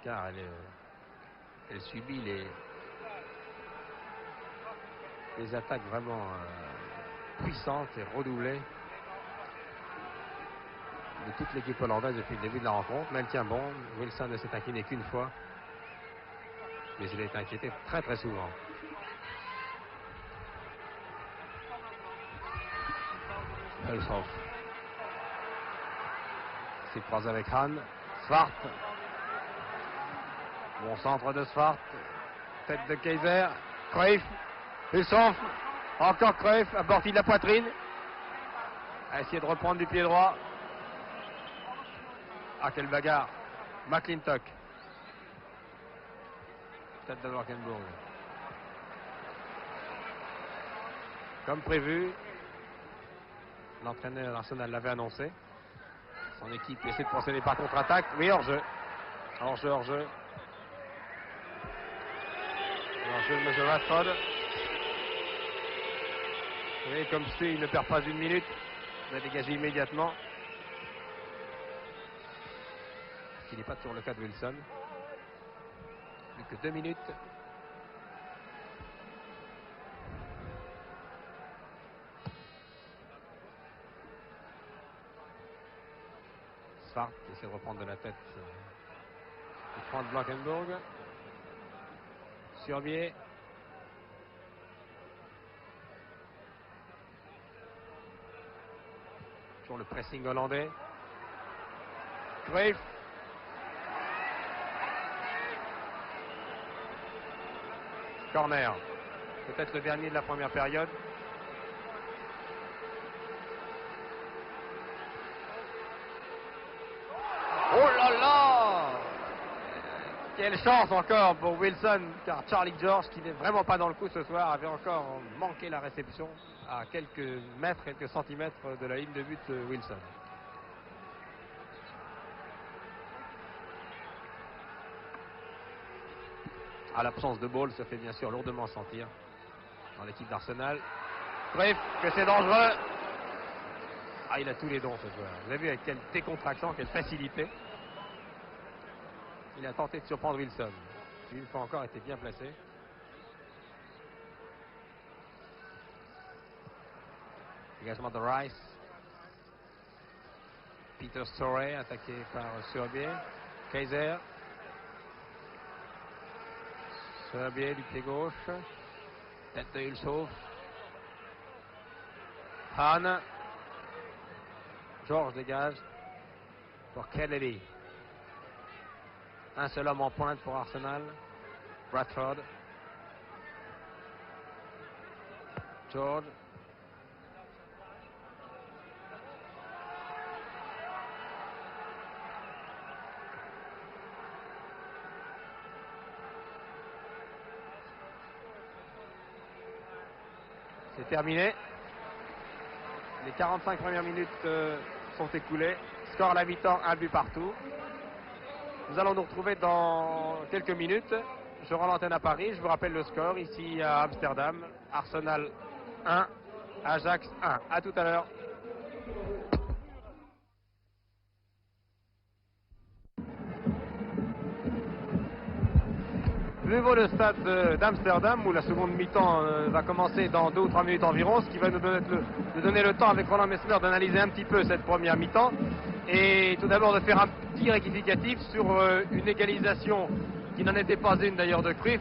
Car elle subit les attaques vraiment puissantes et redoublées de toute l'équipe hollandaise depuis le début de la rencontre. Mais elle tient bon. Wilson ne s'est incliné qu'une fois, mais il a été inquiété très très souvent. Hulshoff s'y croise avec Hahn. Zwart. Bon centre de Zwart. Tête de Kaiser. Cruyff. Hulshoff. Encore Cruyff. Aborti de la poitrine. A essayé de reprendre du pied droit. Ah, quelle bagarre. McClintock. Tête de Blankenburg. Comme prévu, l'entraîneur d'Arsenal l'avait annoncé. Son équipe essaie de procéder par contre-attaque. Oui, hors-jeu. Hors-jeu, hors-jeu. Hors-jeu de M. Radford. Vous voyez, comme c'est, il ne perd pas une minute. Il va dégager immédiatement. Ce qui n'est pas toujours le cas de Wilson. Plus que 2 minutes. Zwart qui essaie de reprendre de la tête. Il prend de Blankenburg. Surbier. Toujours le pressing hollandais. Cruyff. Corner. Peut-être le dernier de la première période. Oh là là! Quelle chance encore pour Wilson, car Charlie George, qui n'est vraiment pas dans le coup ce soir, avait encore manqué la réception à quelques mètres, quelques centimètres de la ligne de but de Wilson. À l'absence de ball se fait bien sûr lourdement sentir dans l'équipe d'Arsenal. Bref, que c'est dangereux. Ah, il a tous les dons ce joueur. Vous avez vu avec quelle décontraction, quelle facilité. Il a tenté de surprendre Wilson, qui une fois encore était bien placé. Dégagement de Rice. Peter Storey, attaqué par Surbier. Kaiser. Surbier du pied gauche. Tête de Hulshoff. Hahn. George dégage pour Kennedy. Un seul homme en pointe pour Arsenal. Bradford. George. C'est terminé. Les 45 premières minutes sont écoulées. Score à la mi-temps, un but partout. Nous allons nous retrouver dans quelques minutes. Je rends l'antenne à Paris. Je vous rappelle le score ici à Amsterdam. Arsenal 1, Ajax 1. À tout à l'heure. De nouveau le stade d'Amsterdam où la seconde mi-temps va commencer dans 2 ou 3 minutes environ, ce qui va nous donner le temps avec Roland Messner d'analyser un petit peu cette première mi-temps et tout d'abord de faire un petit rectificatif sur une égalisation qui n'en était pas une d'ailleurs de Cruyff.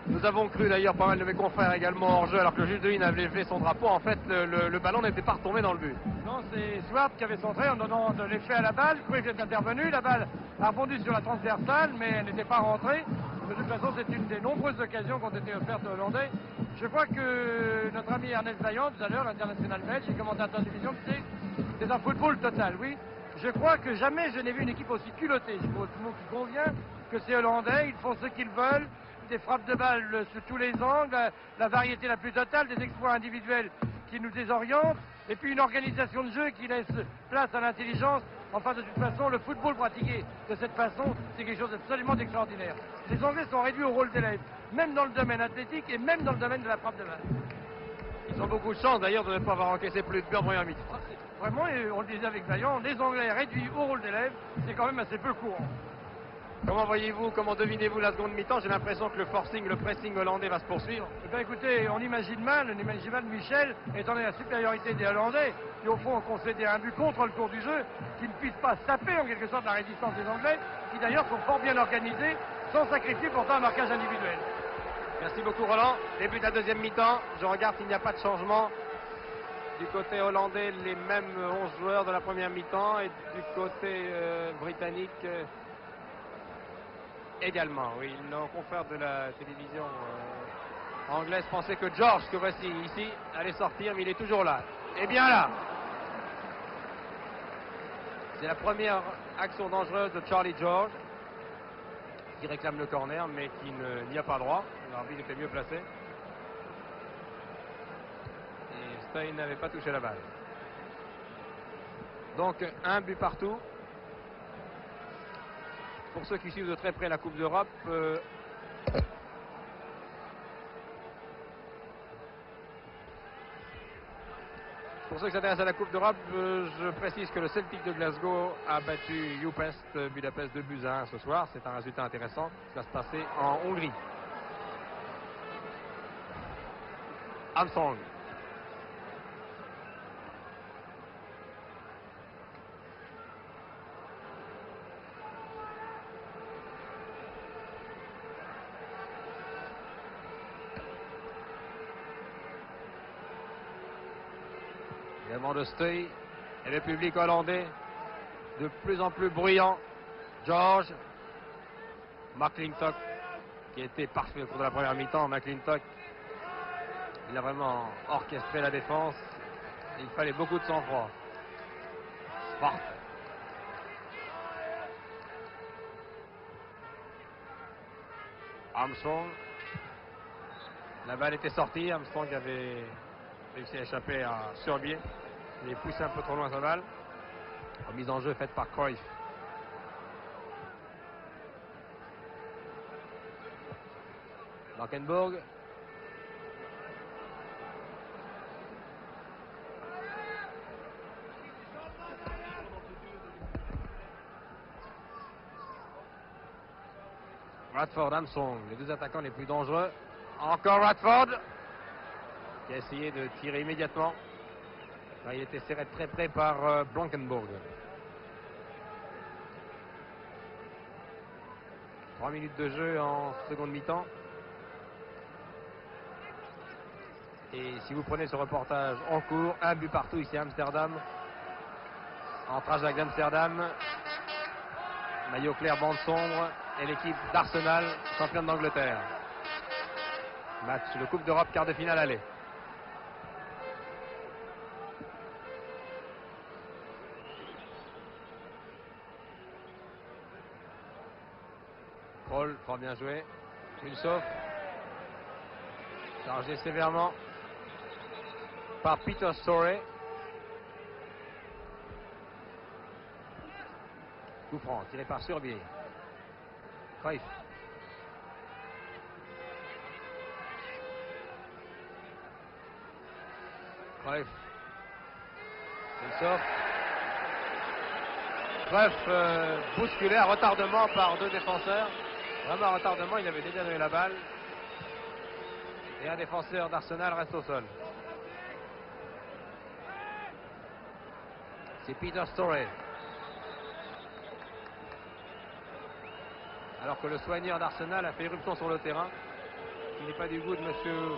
Nous avons cru d'ailleurs, pas mal de mes confrères également hors jeu, alors que le juge de ligne avait levé son drapeau. En fait, le ballon n'était pas retombé dans le but. Non, c'est Swart qui avait centré en donnant de l'effet à la balle. Cruyff est intervenu, la balle a rebondi sur la transversale, mais elle n'était pas rentrée. De toute façon, c'est une des nombreuses occasions qui ont été offertes aux Hollandais. Je crois que notre ami Ernest Vaillant, tout à l'heure, l'international belge, et commentateur de division, c'est un football total, oui. Je crois que jamais je n'ai vu une équipe aussi culottée, je crois, tout le monde qui convient, que ces Hollandais. Ils font ce qu'ils veulent, des frappes de balles sur tous les angles, la variété la plus totale, des exploits individuels qui nous désorientent, et puis une organisation de jeu qui laisse place à l'intelligence. Enfin, de toute façon, le football pratiqué de cette façon, c'est quelque chose d'absolument extraordinaire. Les Anglais sont réduits au rôle d'élèves, même dans le domaine athlétique et même dans le domaine de la frappe de balle. Ils ont beaucoup de chance d'ailleurs de ne pas avoir encaissé plus de buts en première mi-temps. Vraiment, et on le disait avec Vaillant, les Anglais réduits au rôle d'élèves, c'est quand même assez peu courant. Comment voyez-vous, comment devinez-vous la seconde mi-temps? J'ai l'impression que le forcing, le pressing hollandais va se poursuivre. Eh bien, écoutez, on imagine mal Michel, étant donné la supériorité des Hollandais, qui au fond ont concédé un but contre le cours du jeu, qui ne puisse pas saper en quelque sorte la résistance des Anglais, qui d'ailleurs sont fort bien organisés, sans sacrifier pourtant un marquage individuel. Merci beaucoup Roland. Début de la deuxième mi-temps. Je regarde s'il n'y a pas de changement. Du côté hollandais, les mêmes 11 joueurs de la première mi-temps et du côté britannique également. Oui, nos confrères de la télévision anglaise pensaient que George, que voici ici, allait sortir, mais il est toujours là. Et bien là, c'est la première action dangereuse de Charlie George qui réclame le corner, mais qui n'y a pas droit. L'arbitre était mieux placé. Et Stein n'avait pas touché la balle. Donc un but partout. Pour ceux qui suivent de très près la Coupe d'Europe, pour ceux qui s'intéressent à la Coupe d'Europe, je précise que le Celtic de Glasgow a battu Budapest 2-1 ce soir. C'est un résultat intéressant. Ça va se passer en Hongrie. Armstrong. Également de Stey et le public hollandais de plus en plus bruyant. George, McClintock qui était parfait au cours de la première mi-temps. McClintock, il a vraiment orchestré la défense. Il fallait beaucoup de sang-froid. Smart. Armstrong. La balle était sortie. Armstrong avait réussi à échapper à Surbier. Il est poussé un peu trop loin sa balle. Remise en jeu faite par Cruyff. Blankenburg. Radford, Armstrong, les deux attaquants les plus dangereux. Encore Radford qui a essayé de tirer immédiatement. Il était serré de très près par Blankenburg. 3 minutes de jeu en seconde mi-temps. Et si vous prenez ce reportage en cours, un but partout ici à Amsterdam. Entre Ajax d'Amsterdam, maillot clair, bande sombre, et l'équipe d'Arsenal, championne d'Angleterre. Match de Coupe d'Europe, quart de finale aller. Paul, fort bien joué. Mulsoff, chargé sévèrement par Peter Storey. Coup franc, tiré par Surbier. Cruyff. Cruyff. Mulsoff. Cruyff bousculé à retardement par deux défenseurs. Vraiment à retardement, il avait déjà donné la balle. Et un défenseur d'Arsenal reste au sol. C'est Peter Storey. Alors que le soigneur d'Arsenal a fait irruption sur le terrain. Il n'est pas du goût de M.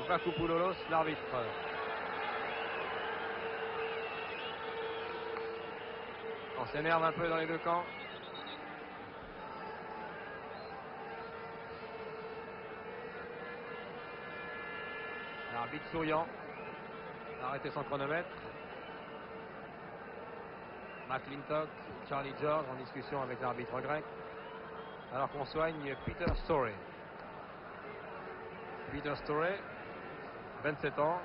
Vakupoulolos, l'arbitre. On s'énerve un peu dans les deux camps. L'arbitre souriant. A arrêté son chronomètre. McClintock, Charlie George en discussion avec l'arbitre grec. Alors qu'on soigne Peter Storey. Peter Storey, 27 ans,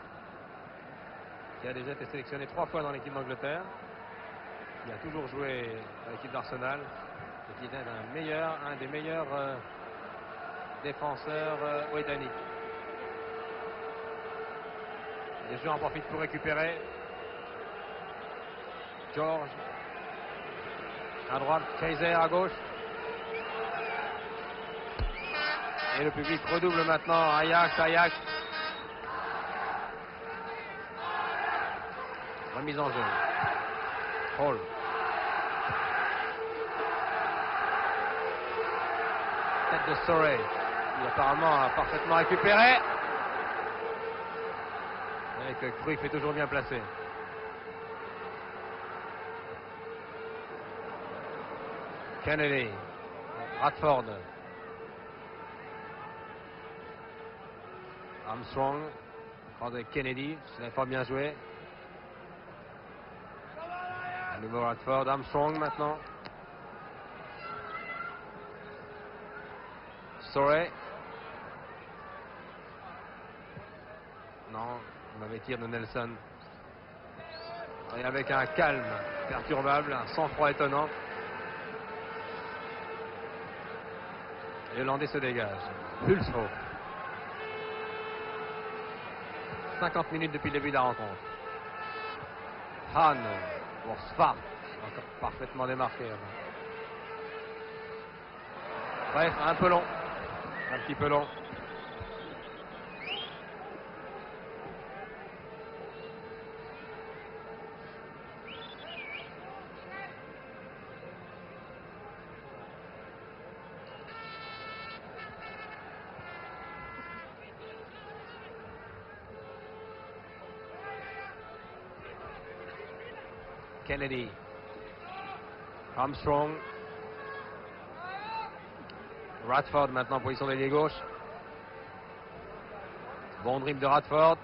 qui a déjà été sélectionné 3 fois dans l'équipe d'Angleterre, qui a toujours joué à l'équipe d'Arsenal et qui est un des meilleurs défenseurs britanniques. Les joueurs en profitent pour récupérer. George à droite, Kaiser à gauche. Et le public redouble maintenant. Ajax. Remise en jeu. Hall. Tête de Storey, qui apparemment a parfaitement récupéré. Et que Cruyff est toujours bien placé. Kennedy. Radford. Armstrong. Encore de Kennedy. C'est fort bien joué. À nouveau Radford. Armstrong maintenant. Storey. Non, mauvais tir de Nelson. Et avec un calme perturbable, un sang-froid étonnant. Les Hollandais se dégagent. Hulshoff. 50 minutes depuis le début de la rencontre. Hahn pour Svart. Encore parfaitement démarqué. Bref, un peu long. Un petit peu long. Kennedy. Armstrong. Radford maintenant position d'ailier gauche. Bon dribble de Radford.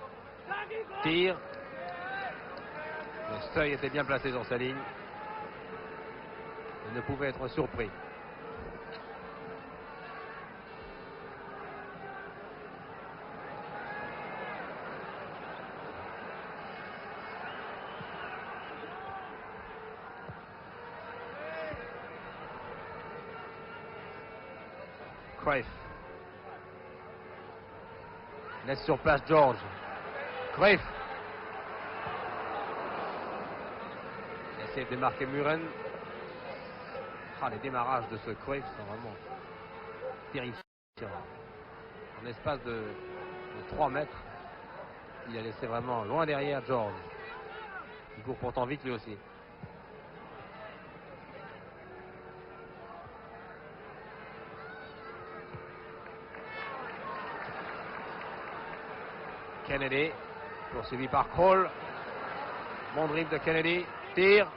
Tire. Le seuil était bien placé sur sa ligne. Il ne pouvait être surpris. Cruyff. Laisse sur place George. Cruyff. Il essaie de démarquer Muren. Les démarrages de ce Cruyff sont vraiment terrifiants. En espace de 3 mètres, il a laissé vraiment loin derrière George. Il court pourtant vite lui aussi. Kennedy, poursuivi par Kroll. Bon dribble de Kennedy, tire.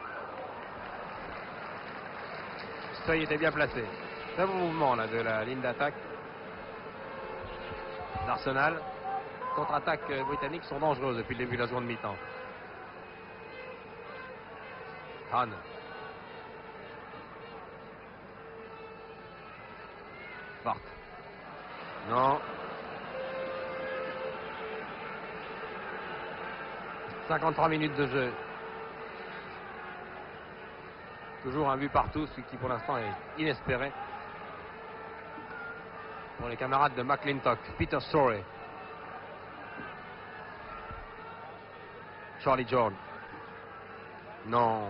Stoy était bien placé. Très bon mouvement là, de la ligne d'attaque d'Arsenal. Contre-attaques britanniques sont dangereuses depuis le début de la seconde mi-temps. Han. Bart. Non. 53 minutes de jeu. Toujours un but partout, ce qui pour l'instant est inespéré pour les camarades de McClintock. Peter Storey. Charlie John. Non.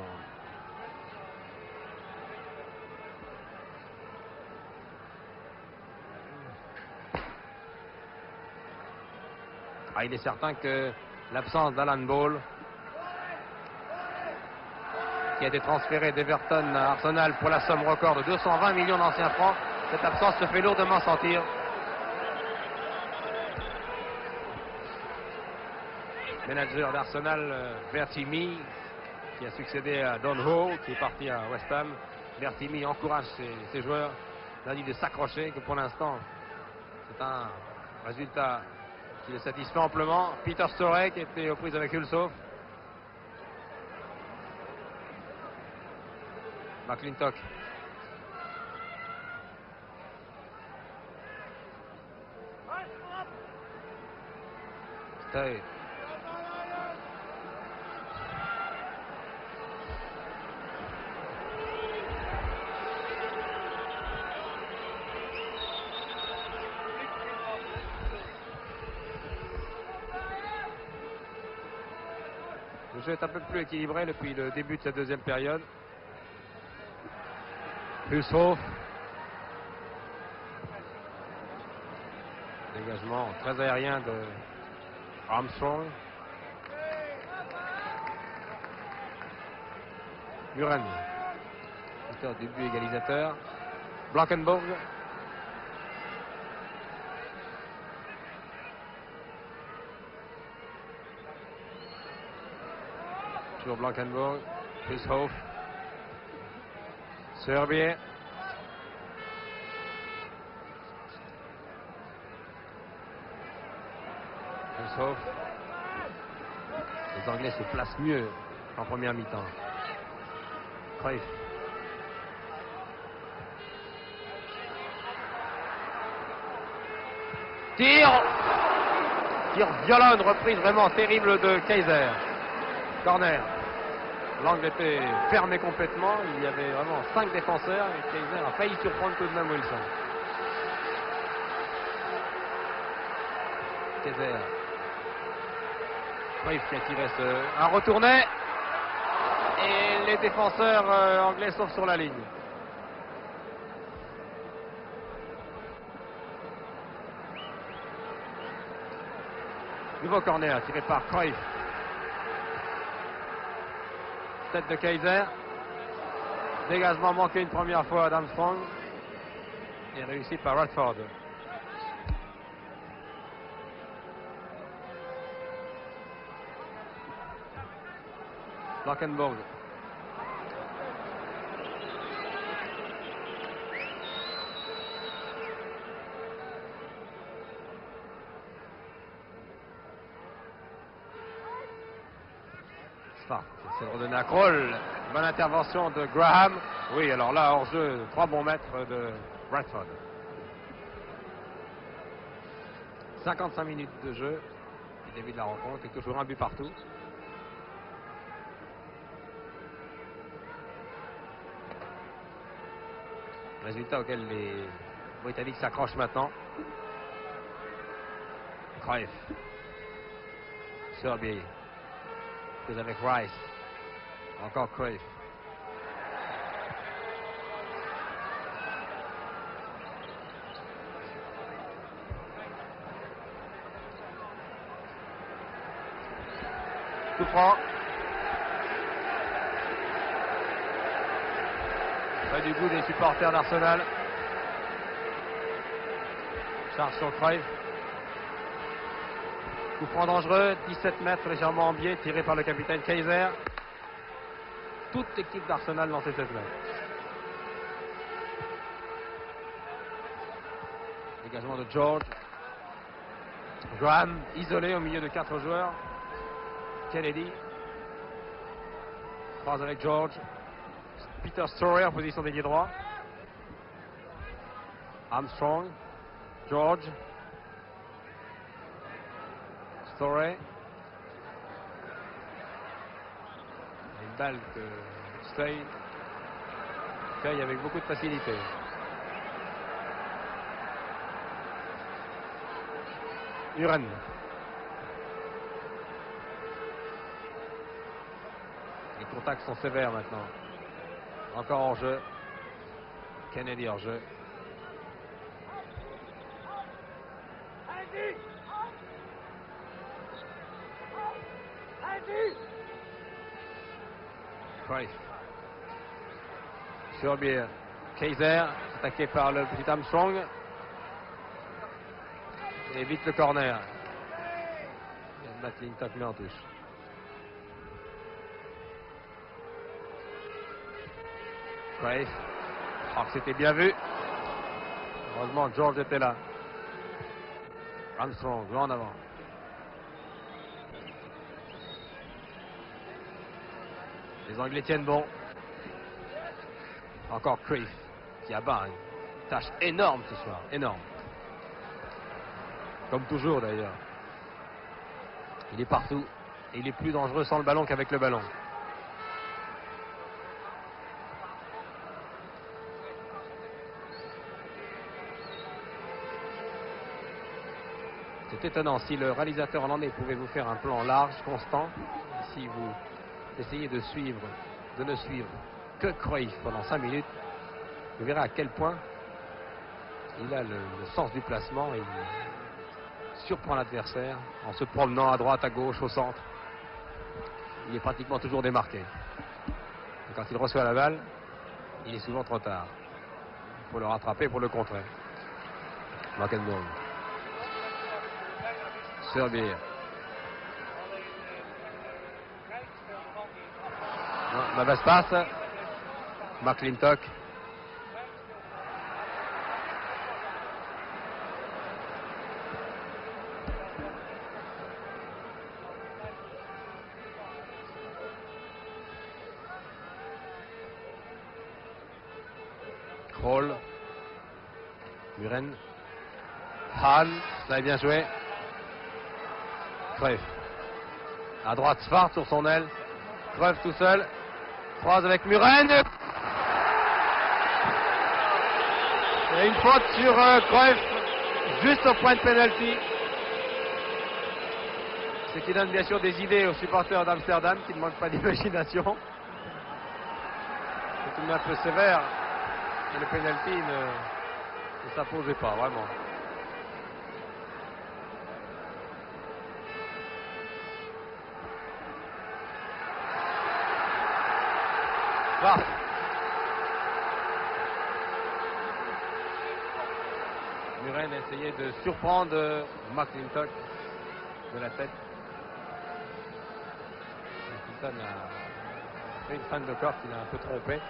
Ah, il est certain que l'absence d'Alan Ball, qui a été transféré d'Everton à Arsenal pour la somme record de 220 millions d'anciens francs, cette absence se fait lourdement sentir. Manager d'Arsenal, Bertie Mee, qui a succédé à Don Hall, qui est parti à West Ham. Bertie Mee encourage ses joueurs, il a dit de s'accrocher, que pour l'instant, c'est un résultat qui le satisfait amplement. Peter Storey, qui était aux prises avec Hulshoff. McClintock. Stoy. Le jeu est un peu plus équilibré depuis le début de cette deuxième période. Hulshoff. Dégagement très aérien de Armstrong. Muren. Auteur du but égalisateur. Blankenburg. Toujours Blankenburg. Hulshoff. Serbie. Hulshoff. Les Anglais se placent mieux en première mi-temps. Cruyff. Tir violent, une reprise vraiment terrible de Kaiser. Corner. L'angle était fermé complètement. Il y avait vraiment 5 défenseurs et Kaiser a failli surprendre tout de même Wilson. Kaiser. Cruyff qui a tiré un retourné. Et les défenseurs anglais sauvent sur la ligne. Nouveau corner tiré par Cruyff. Tête de Kaiser. Dégagement manqué une première fois d'Armstrong. Et réussi par Radford. Blankenburg. Spark essaie de redonner à Kroll. Bonne intervention de Graham. Oui, alors là, hors jeu, 3 bons mètres de Radford. 55 minutes de jeu. Le début de la rencontre et toujours un but partout. Résultat auquel les Britanniques s'accrochent maintenant. Cruyff. Serbie. Plus avec Rice. Encore Cruyff. Coup franc. Pas du goût des supporters d'Arsenal. Charge sur Cruyff. Coup franc dangereux, 17 mètres légèrement en biais, tiré par le capitaine Kaiser. Toute l'équipe d'Arsenal dans ces 16 mètres. Dégagement de George. Graham isolé au milieu de 4 joueurs. Kennedy. Croise avec George. Peter Storey en position d'ailier droit. Armstrong. George. Storey. Une balle que Stay cueille avec beaucoup de facilité. Uren. Les contacts sont sévères maintenant. Encore en jeu. Kennedy en jeu. Cruyff. Surbier. Kaiser, attaqué par le petit Armstrong. Et évite le corner. McClintock met en touche. Cruyff. Oh, c'était bien vu. Heureusement, George était là. Armstrong, loin en avant. Les Anglais tiennent bon. Encore Cruyff qui abat une tâche énorme ce soir, énorme. Comme toujours d'ailleurs. Il est partout et il est plus dangereux sans le ballon qu'avec le ballon. C'est étonnant, si le réalisateur hollandais pouvait vous faire un plan large, constant, si vous essayez de suivre, de ne suivre que Cruyff pendant 5 minutes, vous verrez à quel point il a le sens du placement et il surprend l'adversaire en se promenant à droite, à gauche, au centre. Il est pratiquement toujours démarqué. Et quand il reçoit la balle, il est souvent trop tard. Il faut le rattraper pour le contrer. McEnroe. Surbier. Mauvaise passe. McClintock. Kroll. Muren. Hall. Ça est bien joué. Cruyff. À droite, Svart sur son aile. Cruyff tout seul. Croise avec Muren. Et une faute sur Cruyff, juste au point de pénalty. Ce qui donne bien sûr des idées aux supporters d'Amsterdam qui ne manquent pas d'imagination. C'est tout de même un peu sévère. Et le pénalty ne s'imposait pas, vraiment. Svart. Muren a essayé de surprendre McClintock de la tête. McClintock a fait une fin de corps qu'il a un peu trompé.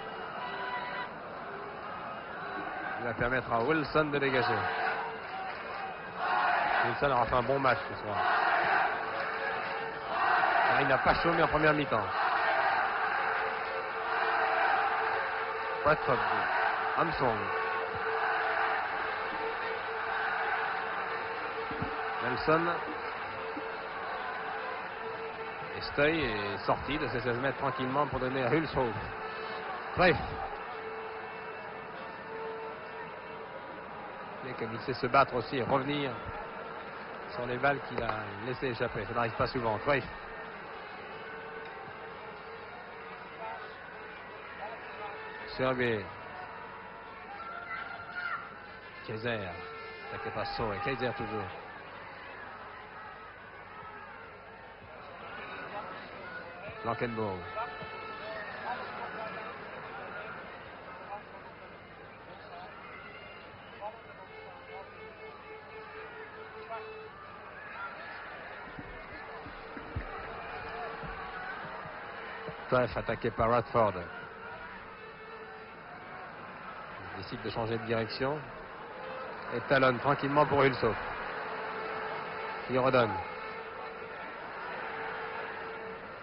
Il va permettre à Wilson de dégager. Wilson aura fait un bon match ce soir. Alors, il n'a pas chômé en première mi-temps. Bradford. Armstrong. Nelson. Et Stay est sorti de ses 16 mètres tranquillement pour donner à Hulshoff. Bref. Et comme il sait se battre aussi et revenir sur les balles qu'il a laissées échapper. Ça n'arrive pas souvent. Bref. Surbier. Kaiser. Attaqué par Sauer. Kaiser toujours. Blankenburg. Cruyff attaqué par Radford. Il décide de changer de direction. Et talonne tranquillement pour Hulshoff. Il redonne.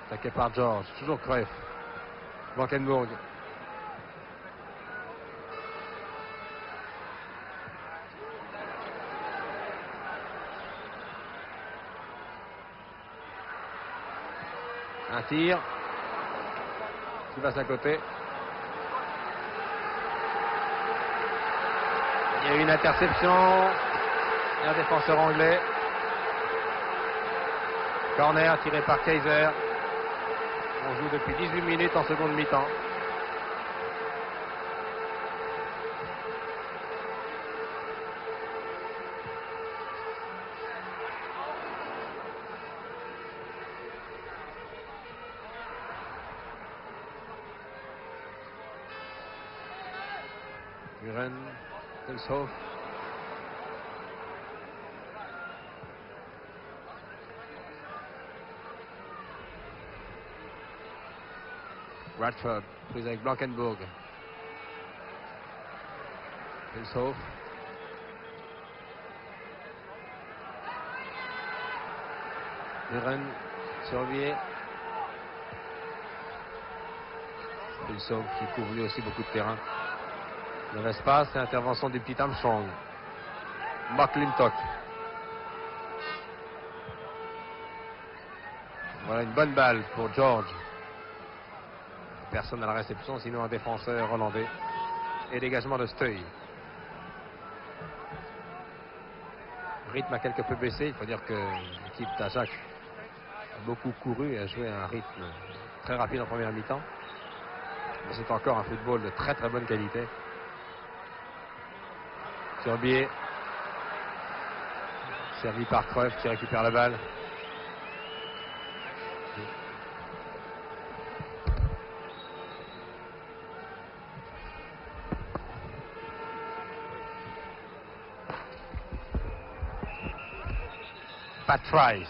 Attaqué par George. Toujours Cruyff. Blankenburg. Un tir qui passe à côté. Il y a eu une interception et un défenseur anglais. Corner tiré par Kaiser. On joue depuis 18 minutes en seconde mi-temps. Buren, Hulshoff. Radford, prise avec Blankenburg. Hulshoff. Buren, surveillé. Hulshoff qui couvre lui aussi beaucoup de terrain. Dans l'espace, c'est l'intervention du petit Armstrong. McClintock. Voilà une bonne balle pour George. Personne à la réception, sinon un défenseur hollandais. Et dégagement de Steuil. Le rythme a quelque peu baissé. Il faut dire que l'équipe d'Ajax a beaucoup couru et a joué à un rythme très rapide en première mi-temps. Mais c'est encore un football de très très bonne qualité. Surbier, servi par Cruyff qui récupère la balle. Pat Rice.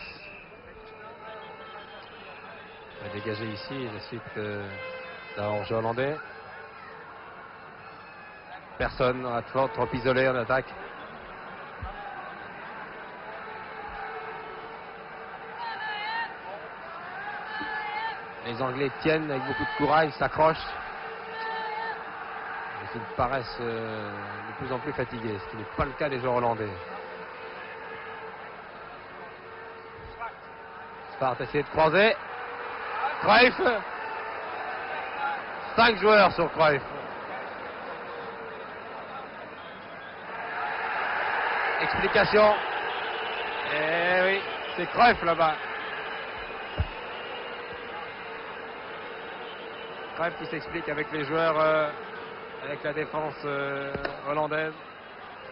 Il va dégager ici la suite d'un hors-jeu hollandais. Personne, Radford trop isolé en attaque. Les Anglais tiennent avec beaucoup de courage, s'accrochent. Ils paraissent de plus en plus fatigués, ce qui n'est pas le cas des joueurs hollandais. Spart essayer de croiser. Cruyff. 5 joueurs sur Cruyff. Explication. Eh oui, c'est Cruyff là-bas. Cruyff qui s'explique avec les joueurs, avec la défense hollandaise.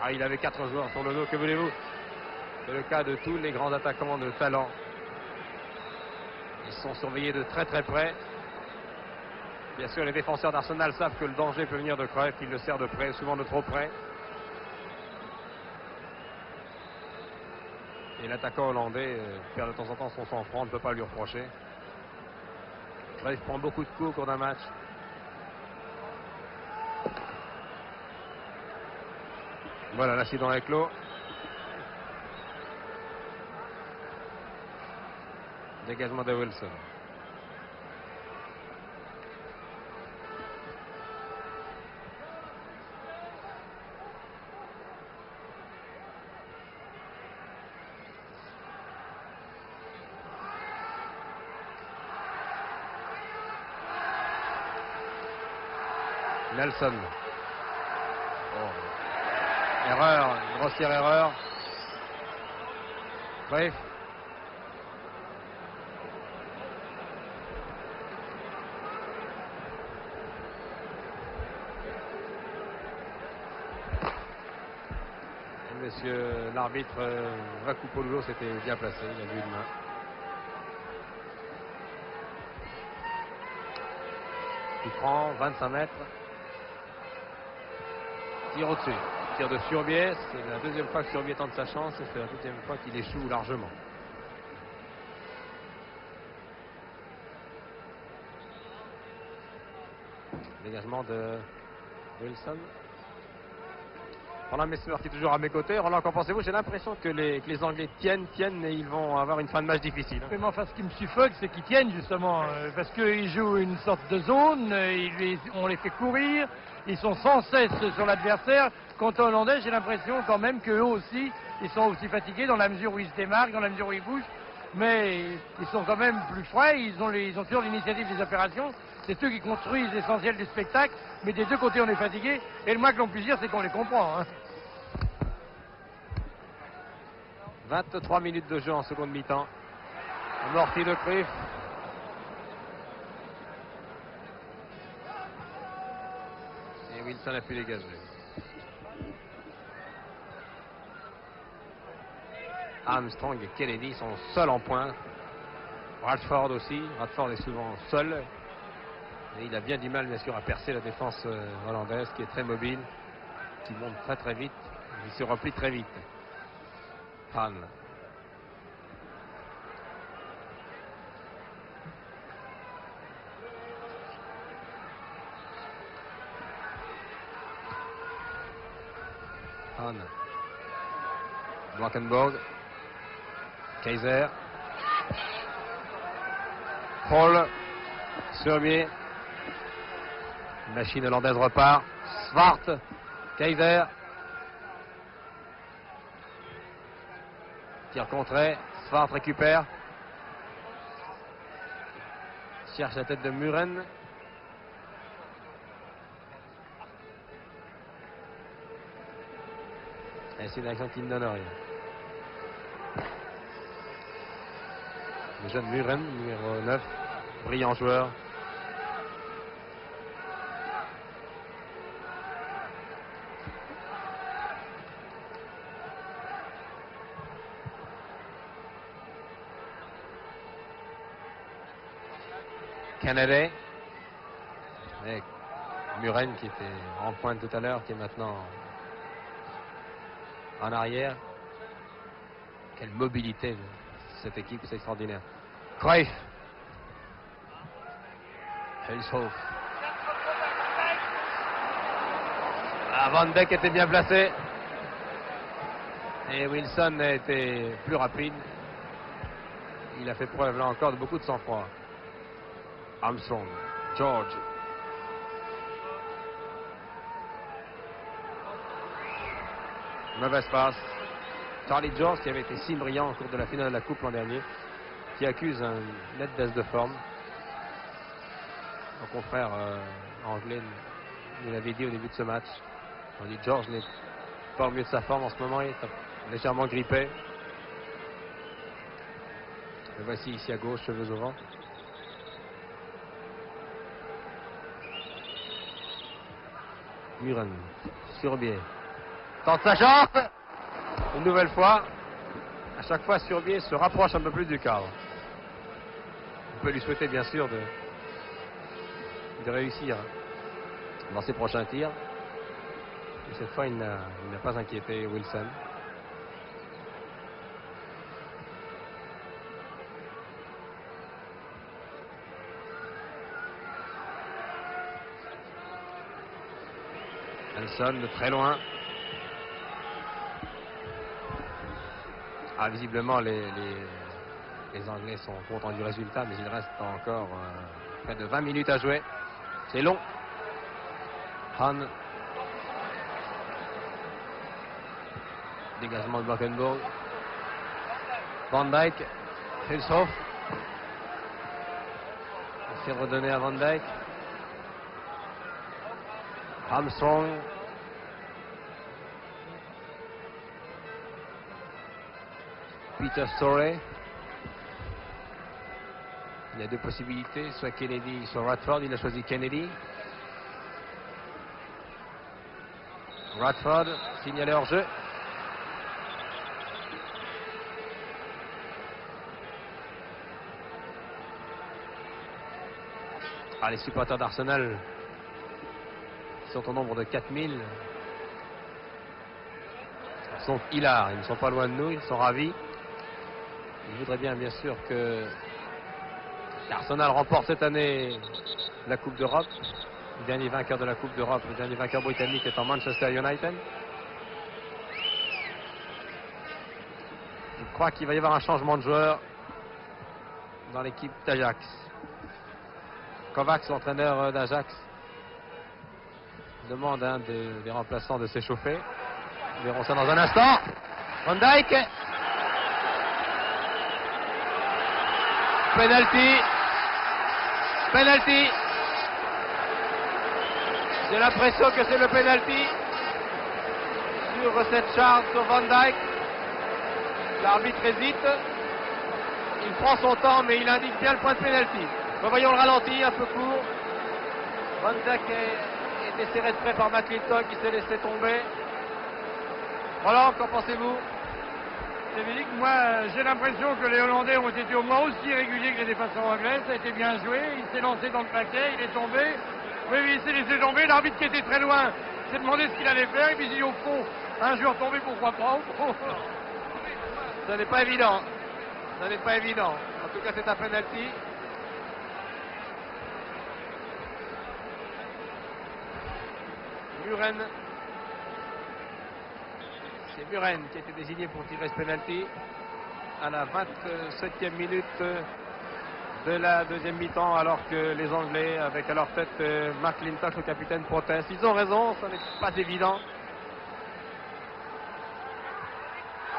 Ah, il avait 4 joueurs sur le dos, que voulez-vous? C'est le cas de tous les grands attaquants de talent. Ils sont surveillés de très très près. Bien sûr, les défenseurs d'Arsenal savent que le danger peut venir de Cruyff, il le sert de près, souvent de trop près. Et l'attaquant hollandais perd de temps en temps son sang-froid, on ne peut pas lui reprocher. Cruyff prend beaucoup de coups au cours d'un match. Voilà, l'incident est clos. Dégagement de Wilson. Nelson. Oh. Erreur, une grossière erreur. Cruyff. Monsieur l'arbitre Vakupolo s'était bien placé, il a vu une main. Il prend 25 mètres. Tire au-dessus. Tire de Surbier. C'est la deuxième fois que Surbier tente sa chance et c'est la deuxième fois qu'il échoue largement. Dégagement de Wilson. Roland Mesmer qui est toujours à mes côtés. Roland, qu'en pensez-vous? J'ai l'impression que les Anglais tiennent et ils vont avoir une fin de match difficile. Mais enfin, ce qui me suffoque, c'est qu'ils tiennent justement, parce qu'ils jouent une sorte de zone, on les fait courir, ils sont sans cesse sur l'adversaire. Quant aux Hollandais, j'ai l'impression quand même qu'eux aussi, ils sont aussi fatigués dans la mesure où ils se démarquent, dans la mesure où ils bougent, mais ils sont quand même plus frais, ils ont toujours l'initiative des opérations. C'est ceux qui construisent l'essentiel du spectacle, mais des deux côtés on est fatigués, et le moins que l'on puisse dire, c'est qu'on les comprend. 23 minutes de jeu en seconde mi-temps. Amorti de Cruyff. Et Wilson a pu dégager. Armstrong et Kennedy sont seuls en pointe. Radford aussi. Radford est souvent seul. Et il a bien du mal, bien sûr, à percer la défense hollandaise, qui est très mobile, qui monte très vite. Il se replie très vite. Han. Han. Blankenburg. Kaiser. Paul. Surbier. Machine hollandaise repart. Swart. Kaiser. Tir contré. Swart récupère. Cherche la tête de Muren. Et c'est une action qui ne donne rien. Le jeune Muren, numéro 9, brillant joueur. Kennedy. Et Muren qui était en pointe tout à l'heure, qui est maintenant en arrière. Quelle mobilité de cette équipe, c'est extraordinaire. Cruyff. Hulshoff. Van Dijk était bien placé. Et Wilson a été plus rapide. Il a fait preuve là encore de beaucoup de sang-froid. Armstrong. George. Mauvaise passe. Charlie George, qui avait été si brillant au cours de la finale de la Coupe l'an dernier, qui accuse un net baisse de forme. Mon confrère anglais nous l'avait dit au début de ce match. On dit George n'est pas au mieux de sa forme en ce moment, il est légèrement grippé. Le voici ici à gauche, cheveux au vent. Muren, Surbier, tente sa chance. Une nouvelle fois, à chaque fois Surbier se rapproche un peu plus du cadre. On peut lui souhaiter bien sûr de réussir dans ses prochains tirs. Et cette fois, il n'a pas inquiété Wilson. Hanson de très loin. Ah, visiblement, les Anglais sont contents du résultat, mais il reste encore près de 20 minutes à jouer. C'est long. Han. Dégagement de Blankenburg. Van Dijk. Hulshoff. Il s'est redonné à Van Dijk. Armstrong. Peter Storey. Il y a deux possibilités, soit Kennedy, soit Radford. Il a choisi Kennedy. Radford, signalé hors jeu. Ah, les supporters d'Arsenal sont au nombre de 4000. Ils sont hilars, ils ne sont pas loin de nous, ils sont ravis. Ils voudraient bien sûr que Arsenal remporte cette année la Coupe d'Europe. Le dernier vainqueur de la Coupe d'Europe, le dernier vainqueur britannique étant Manchester United. Je crois qu'il va y avoir un changement de joueur dans l'équipe d'Ajax. Kovacs, l'entraîneur d'Ajax, demande à un des remplaçants de s'échauffer. Nous verrons ça dans un instant. Van Dijk. Penalty. Penalty. J'ai l'impression que c'est le penalty sur cette charge sur Van Dijk. L'arbitre hésite. Il prend son temps, mais il indique bien le point de penalty. Voyons le ralenti, un peu court. Van Dijk est serré de près par McClintock qui s'est laissé tomber. Roland, qu'en pensez-vous? Dominique, moi j'ai l'impression que les Hollandais ont été au moins aussi réguliers que les défenseurs anglais. Ça a été bien joué, il s'est lancé dans le paquet, il est tombé. Oui, il s'est laissé tomber, l'arbitre qui était très loin s'est demandé ce qu'il allait faire, et puis il dit au fond, un joueur tombé, pourquoi pas? Ça n'est pas évident. Ça n'est pas évident. En tout cas, c'est un penalty. Muren. C'est Muren qui a été désigné pour tirer ce penalty à la 27e minute de la deuxième mi-temps, alors que les Anglais, avec à leur tête McClintock, le capitaine, protestent. Ils ont raison, ça n'est pas évident.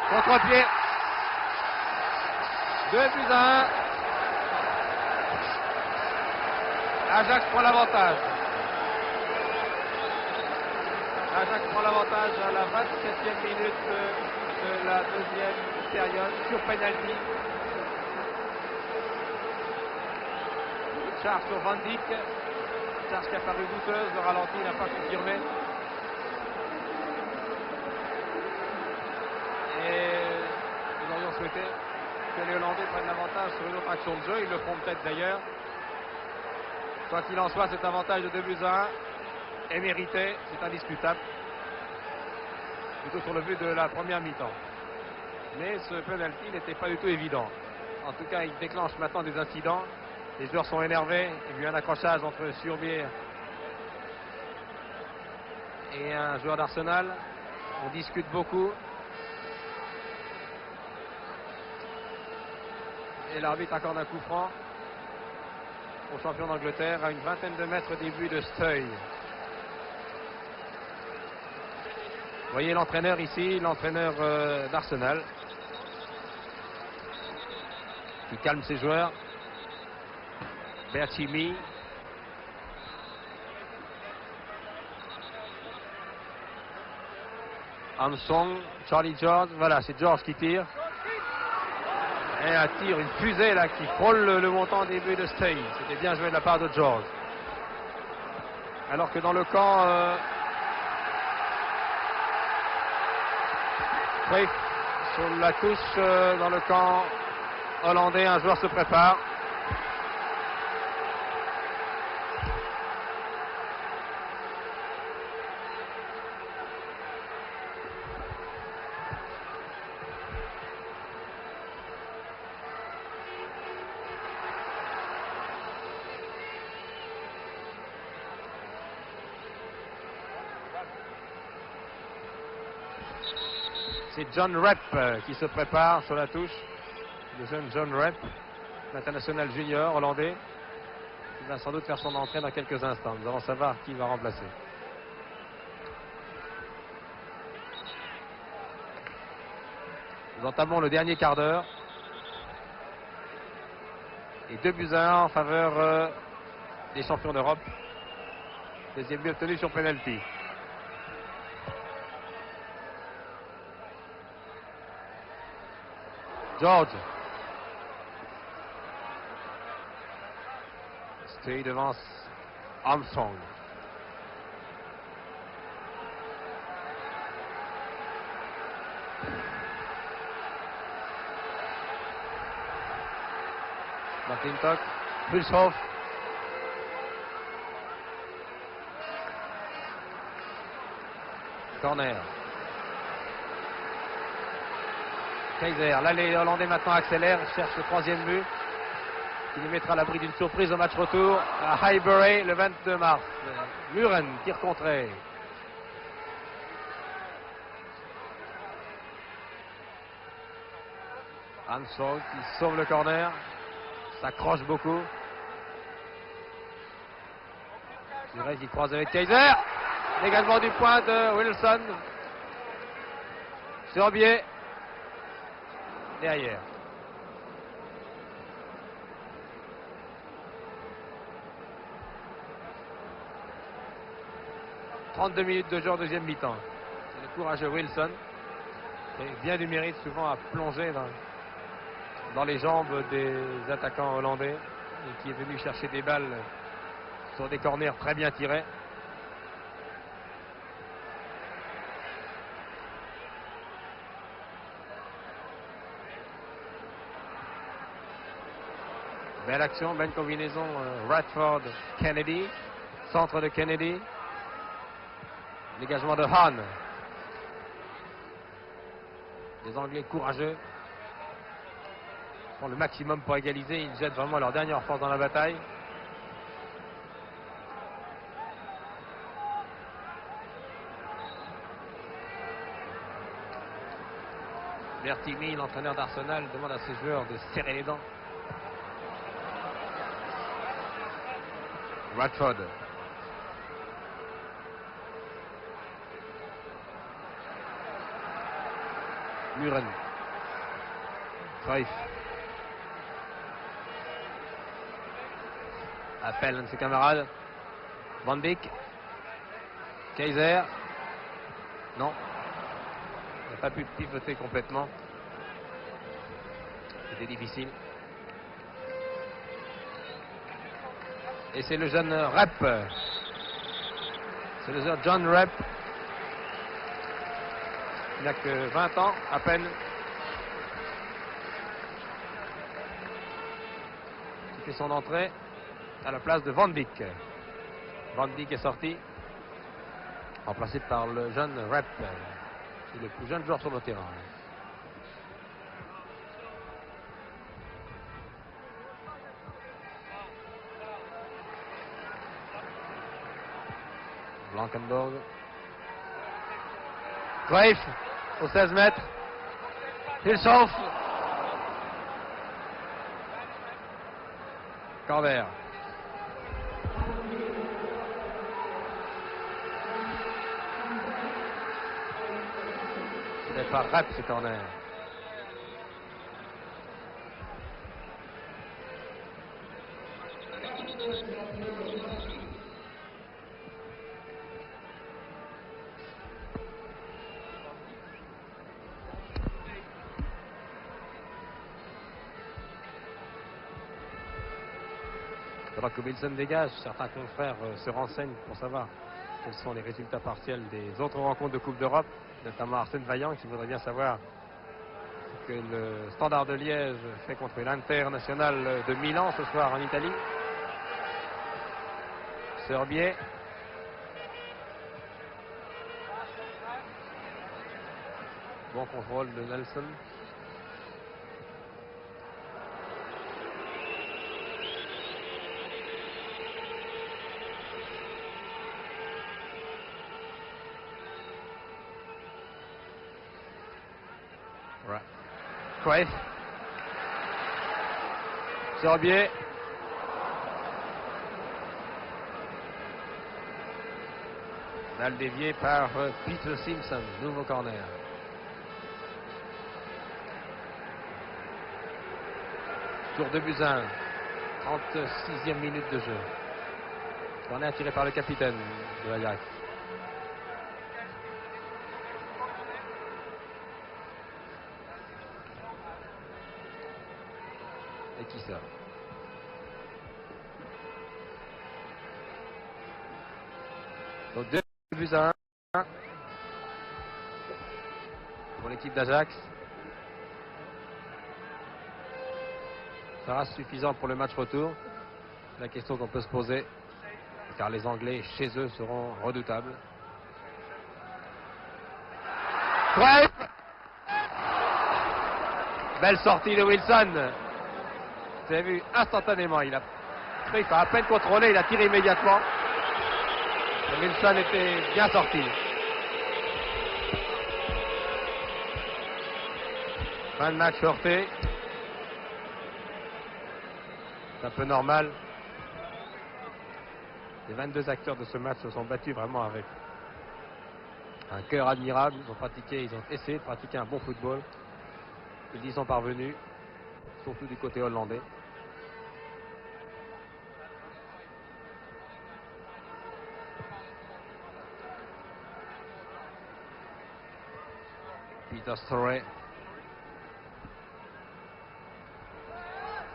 Contre-pied. 2-1. Ajax prend l'avantage. Ajax prend l'avantage à la 27e minute de la deuxième période sur penalty. Charge sur Van Dijk. Charge qui a paru douteuse. Le ralenti n'a pas confirmé. Et nous aurions souhaité que les Hollandais prennent l'avantage sur une autre action de jeu. Ils le feront peut-être d'ailleurs. Quoi qu'il en soit, cet avantage de 2-1 est mérité, c'est indiscutable. Plutôt sur le but de la première mi-temps. Mais ce penalty n'était pas du tout évident. En tout cas, il déclenche maintenant des incidents. Les joueurs sont énervés. Il y a eu un accrochage entre Surbier et un joueur d'Arsenal. On discute beaucoup. Et l'arbitre accorde un coup franc au champion d'Angleterre à une vingtaine de mètres des buts de Steuil. Vous voyez l'entraîneur ici, l'entraîneur d'Arsenal, qui calme ses joueurs. Berchimi. Armstrong, Charlie George, voilà, c'est George qui tire. Et un tir, une fusée là qui frôle le montant des buts de Steuil. C'était bien joué de la part de George. Alors que dans le camp oui, sur la touche dans le camp hollandais, un joueur se prépare. C'est John Rep qui se prépare sur la touche. Le jeune John Rep, l'international junior hollandais, qui va sans doute faire son entrée dans quelques instants. Nous allons savoir qui va remplacer. Nous entamons le dernier quart d'heure. Et 2-1 en faveur des champions d'Europe. Deuxième but obtenu sur penalty. George. Steuil devance Armstrong. McClintock. Hulshoff. Corner. Kaiser. Là, les Hollandais maintenant accélèrent, cherchent le troisième but. qui les mettra à l'abri d'une surprise au match retour à Highbury le 22 mars. Muren, tir contré. Hansel qui sauve le corner, s'accroche beaucoup. Durez qui croise avec Kaiser. Également du point de Wilson. Sorbier. Derrière. « 32 minutes de jeu en deuxième mi-temps. C'est le courageux Wilson. Et bien du mérite souvent à plonger dans les jambes des attaquants hollandais et qui est venu chercher des balles sur des corners très bien tirés. Belle action, belle combinaison Radford-Kennedy, centre de Kennedy, dégagement de Hahn. Les Anglais courageux font le maximum pour égaliser, ils jettent vraiment leur dernière force dans la bataille. Bertimi, l'entraîneur d'Arsenal, demande à ses joueurs de serrer les dents. Radford. Muren. Cruyff. Appelle un de ses camarades. Van Beek. Kaiser. Non. Il n'a pas pu pivoter complètement. C'était difficile. Et c'est le jeune Rep. C'est le jeune John Rep. Il n'a que 20 ans, à peine. Il fait son entrée à la place de Van Beek. Van Beek est sorti, remplacé par le jeune Rep. C'est le plus jeune joueur sur le terrain. Blankenburg. Cruyff au 16 mètres. Il chauffe. Corner. Ce n'est pas Rep ce corner. Alors que Wilson dégage, certains confrères se renseignent pour savoir quels sont les résultats partiels des autres rencontres de Coupe d'Europe, notamment Arsène Vaillant qui voudrait bien savoir ce que le Standard de Liège fait contre l'International de Milan ce soir en Italie. Sorbier. Bon contrôle de Nelson. Cruyff. Sorbier. Balle déviée par Peter Simpson. Nouveau corner. Tour de Buzyn. 36e minute de jeu. Corner tiré par le capitaine de l'Ajax. Et qui sort. Donc 2 buts à 1 pour l'équipe d'Ajax. Ça sera suffisant pour le match retour. La question qu'on peut se poser, car les Anglais chez eux seront redoutables. Cruyff. Belle sortie de Wilson. Vous avez vu, instantanément, il a à peine contrôlé, il a tiré immédiatement. Et Wilson était bien sorti. Fin de match heurté. C'est un peu normal. Les 22 acteurs de ce match se sont battus vraiment avec un cœur admirable. Ils ont essayé de pratiquer un bon football. Ils y sont parvenus, surtout du côté hollandais. Peter Storey,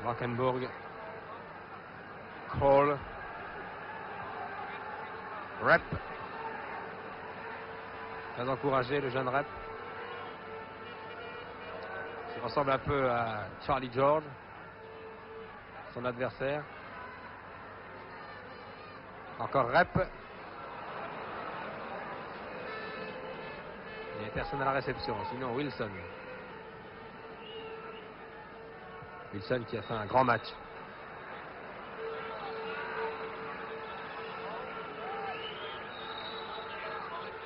Valkenburg, Cole, Rep, très encouragé le jeune Rep, qui ressemble un peu à Charlie George, son adversaire. Encore Rep. Et personne à la réception, sinon Wilson. Wilson qui a fait un grand match.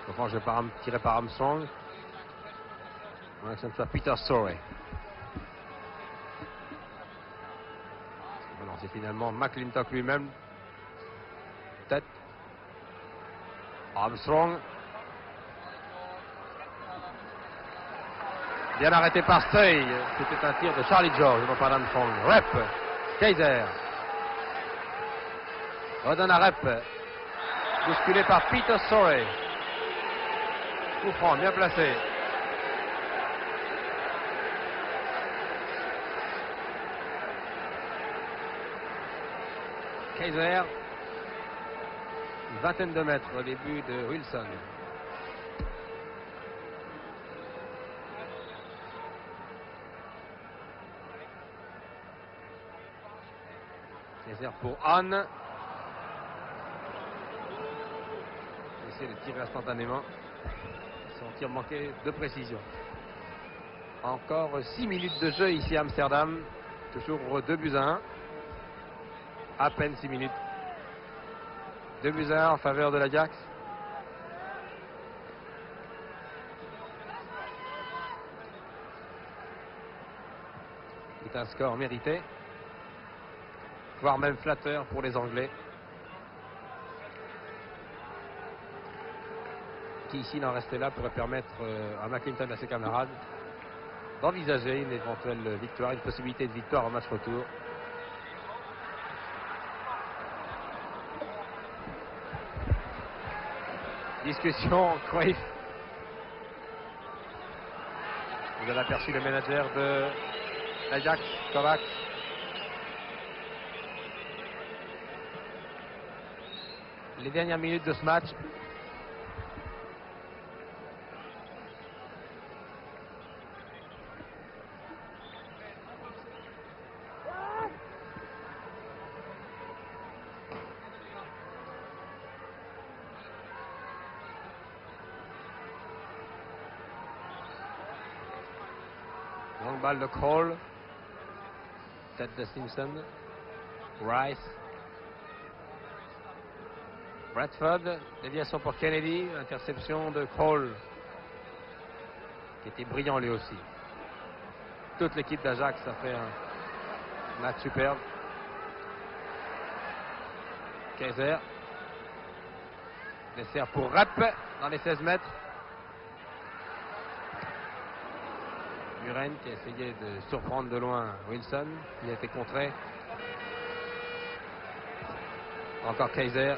Enfin, je vais tirer par Armstrong. On va que ce soit Peter Storey. Non, c'est finalement McClintock lui-même. Tête. Armstrong. Bien arrêté par Stey. C'était un tir de Charlie George, non pas d'Armstrong. Rep. Kaiser. Redonne à Rep. Bousculé par Peter Storey. Coup franc, bien placé. Kaiser. Une vingtaine de mètres au début de Wilson. Kaiser pour Hahn. Essayer de tirer instantanément. Son tir manqué de précision. Encore 6 minutes de jeu ici à Amsterdam. Toujours 2-1. À peine 6 minutes. 2-1 en faveur de l'Ajax. C'est un score mérité. Voire même flatteur pour les Anglais. Qui ici n'en restait là pourrait permettre à McClintock et à ses camarades d'envisager une éventuelle victoire, une possibilité de victoire en match retour. Discussion, Cruyff. Vous avez aperçu le manager de l'Ajax, Kovacs. Les dernières minutes de ce match. Longue balle de Cole. Tête de Simpson. Rice. Bradford. Déviation pour Kennedy. Interception de Cole. Qui était brillant lui aussi. Toute l'équipe d'Ajax a fait un match superbe. Kaiser. Dessert pour Rep dans les 16 mètres. Muren qui a essayé de surprendre de loin Wilson. Il a été contré. Encore Kaiser.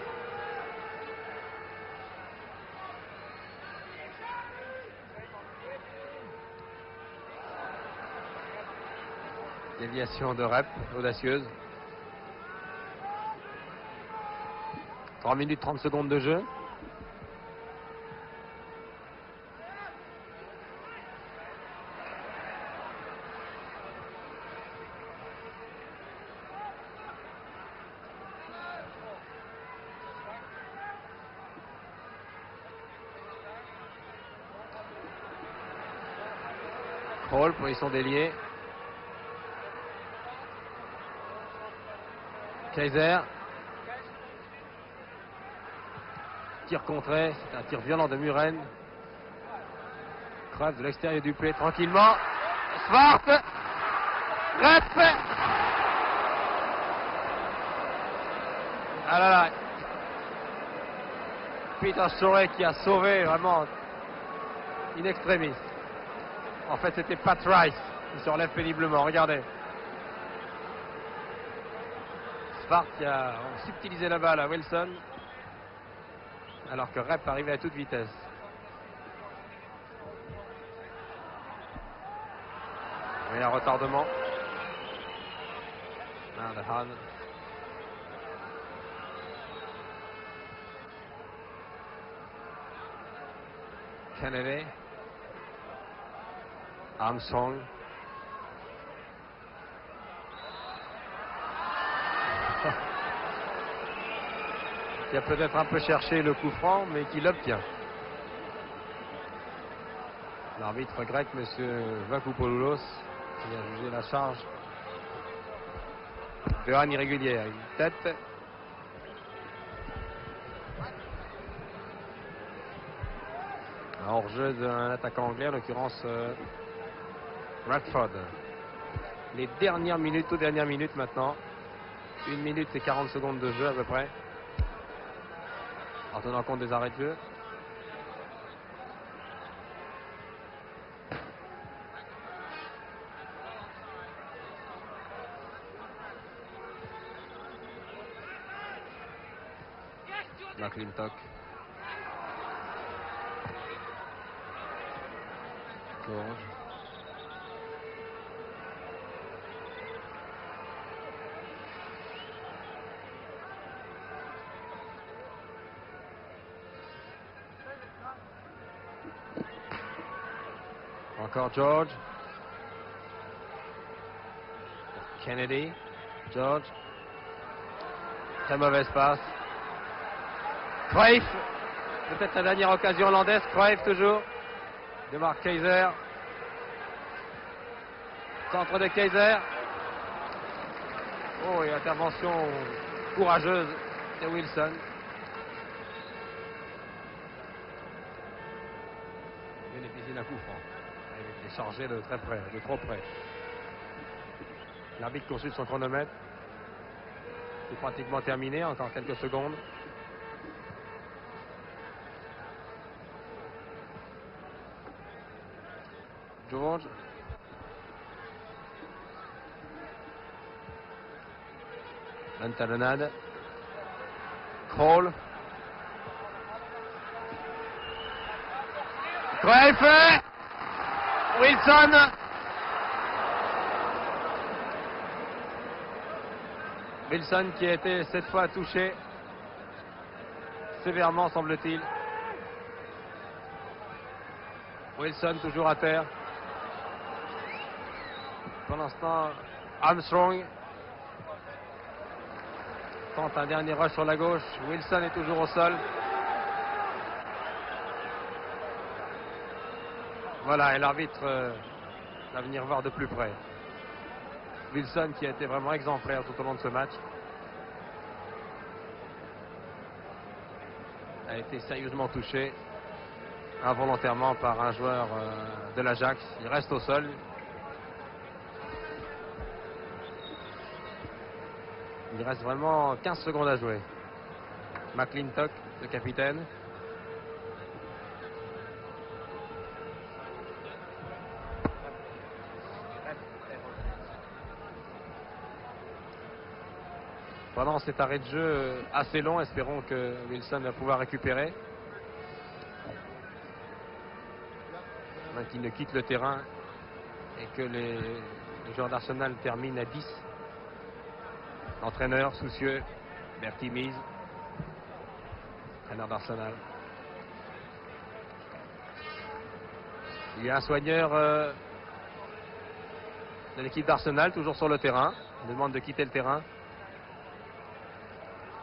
Déviation de Rep, audacieuse. 3 minutes 30 secondes de jeu. Cole, position déliée. Kaiser. Tir contré, c'est un tir violent de Muren. Crève de l'extérieur du pied tranquillement. Svart. Rep. Ah là là. Peter Shorey qui a sauvé vraiment in extremis. En fait, c'était Pat Rice qui se relève péniblement. Regardez. Svart qui a subtilisé la balle à Wilson. Alors que Rep arrivait à toute vitesse. Il y a un retardement. Main de Han. Kennedy. Armstrong. Qui a peut-être un peu cherché le coup franc, mais qui l'obtient. L'arbitre grec, M. Vakupoulos, qui a jugé la charge de Han irrégulière. Une tête. Un hors-jeu d'un attaquant anglais, en l'occurrence Radford. Les dernières minutes, toutes dernières minutes maintenant. 1 minute et 40 secondes de jeu à peu près. En tenant compte des arrêts de jeu. McClintock. George. Encore George. Kennedy. George. Très mauvaise passe. Cruyff. Peut-être la dernière occasion hollandaise. Cruyff toujours. De Mark Kaiser. Centre de Kaiser. Oh, et intervention courageuse de Wilson. Bénéficie d'un coup franc. Il est chargé de très près, de trop près. L'arbitre consulte son chronomètre. C'est pratiquement terminé, encore quelques secondes. George. Un talonnade. Cole. Cruyff. Wilson. Wilson qui a été cette fois touché sévèrement, semble-t-il. Wilson toujours à terre. Pour l'instant, Armstrong tente un dernier rush sur la gauche. Wilson est toujours au sol. Voilà, et l'arbitre va venir voir de plus près. Wilson qui a été vraiment exemplaire tout au long de ce match. A été sérieusement touché involontairement par un joueur de l'Ajax. Il reste au sol. Il reste vraiment 15 secondes à jouer. McClintock, le capitaine. Pendant cet arrêt de jeu assez long, espérons que Wilson va pouvoir récupérer. Qu'il ne quitte le terrain et que les joueurs d'Arsenal terminent à 10. L'entraîneur soucieux, Bertie Mise, entraîneur d'Arsenal. Il y a un soigneur de l'équipe d'Arsenal, toujours sur le terrain. On demande de quitter le terrain.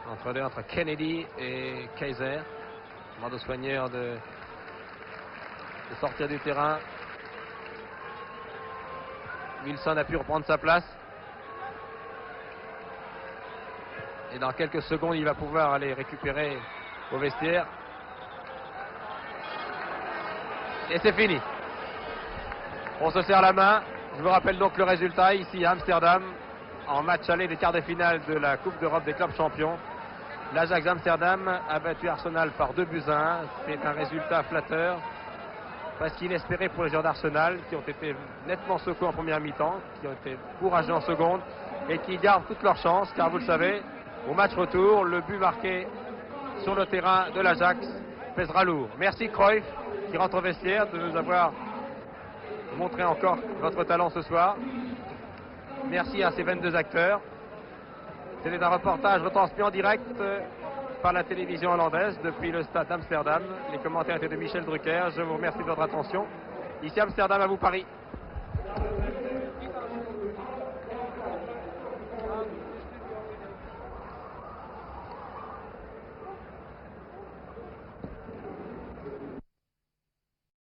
Entre Kennedy et Kaiser. On demande au soigneur de sortir du terrain. Wilson a pu reprendre sa place. Et dans quelques secondes, il va pouvoir aller récupérer au vestiaire. Et c'est fini. On se serre la main. Je vous rappelle donc le résultat ici à Amsterdam, en match aller des quarts de finale de la Coupe d'Europe des clubs champions. L'Ajax Amsterdam a battu Arsenal par 2-1. C'est un résultat flatteur, presque inespéré pour les joueurs d'Arsenal, qui ont été nettement secoués en première mi-temps, qui ont été courageux en seconde, et qui gardent toutes leurs chances, car vous le savez, au match retour, le but marqué sur le terrain de l'Ajax pèsera lourd. Merci Cruyff, qui rentre au vestiaire, de nous avoir montré encore votre talent ce soir. Merci à ces 22 acteurs. C'était un reportage retransmis en direct par la télévision hollandaise depuis le stade d'Amsterdam. Les commentaires étaient de Michel Drucker. Je vous remercie de votre attention. Ici Amsterdam, à vous Paris.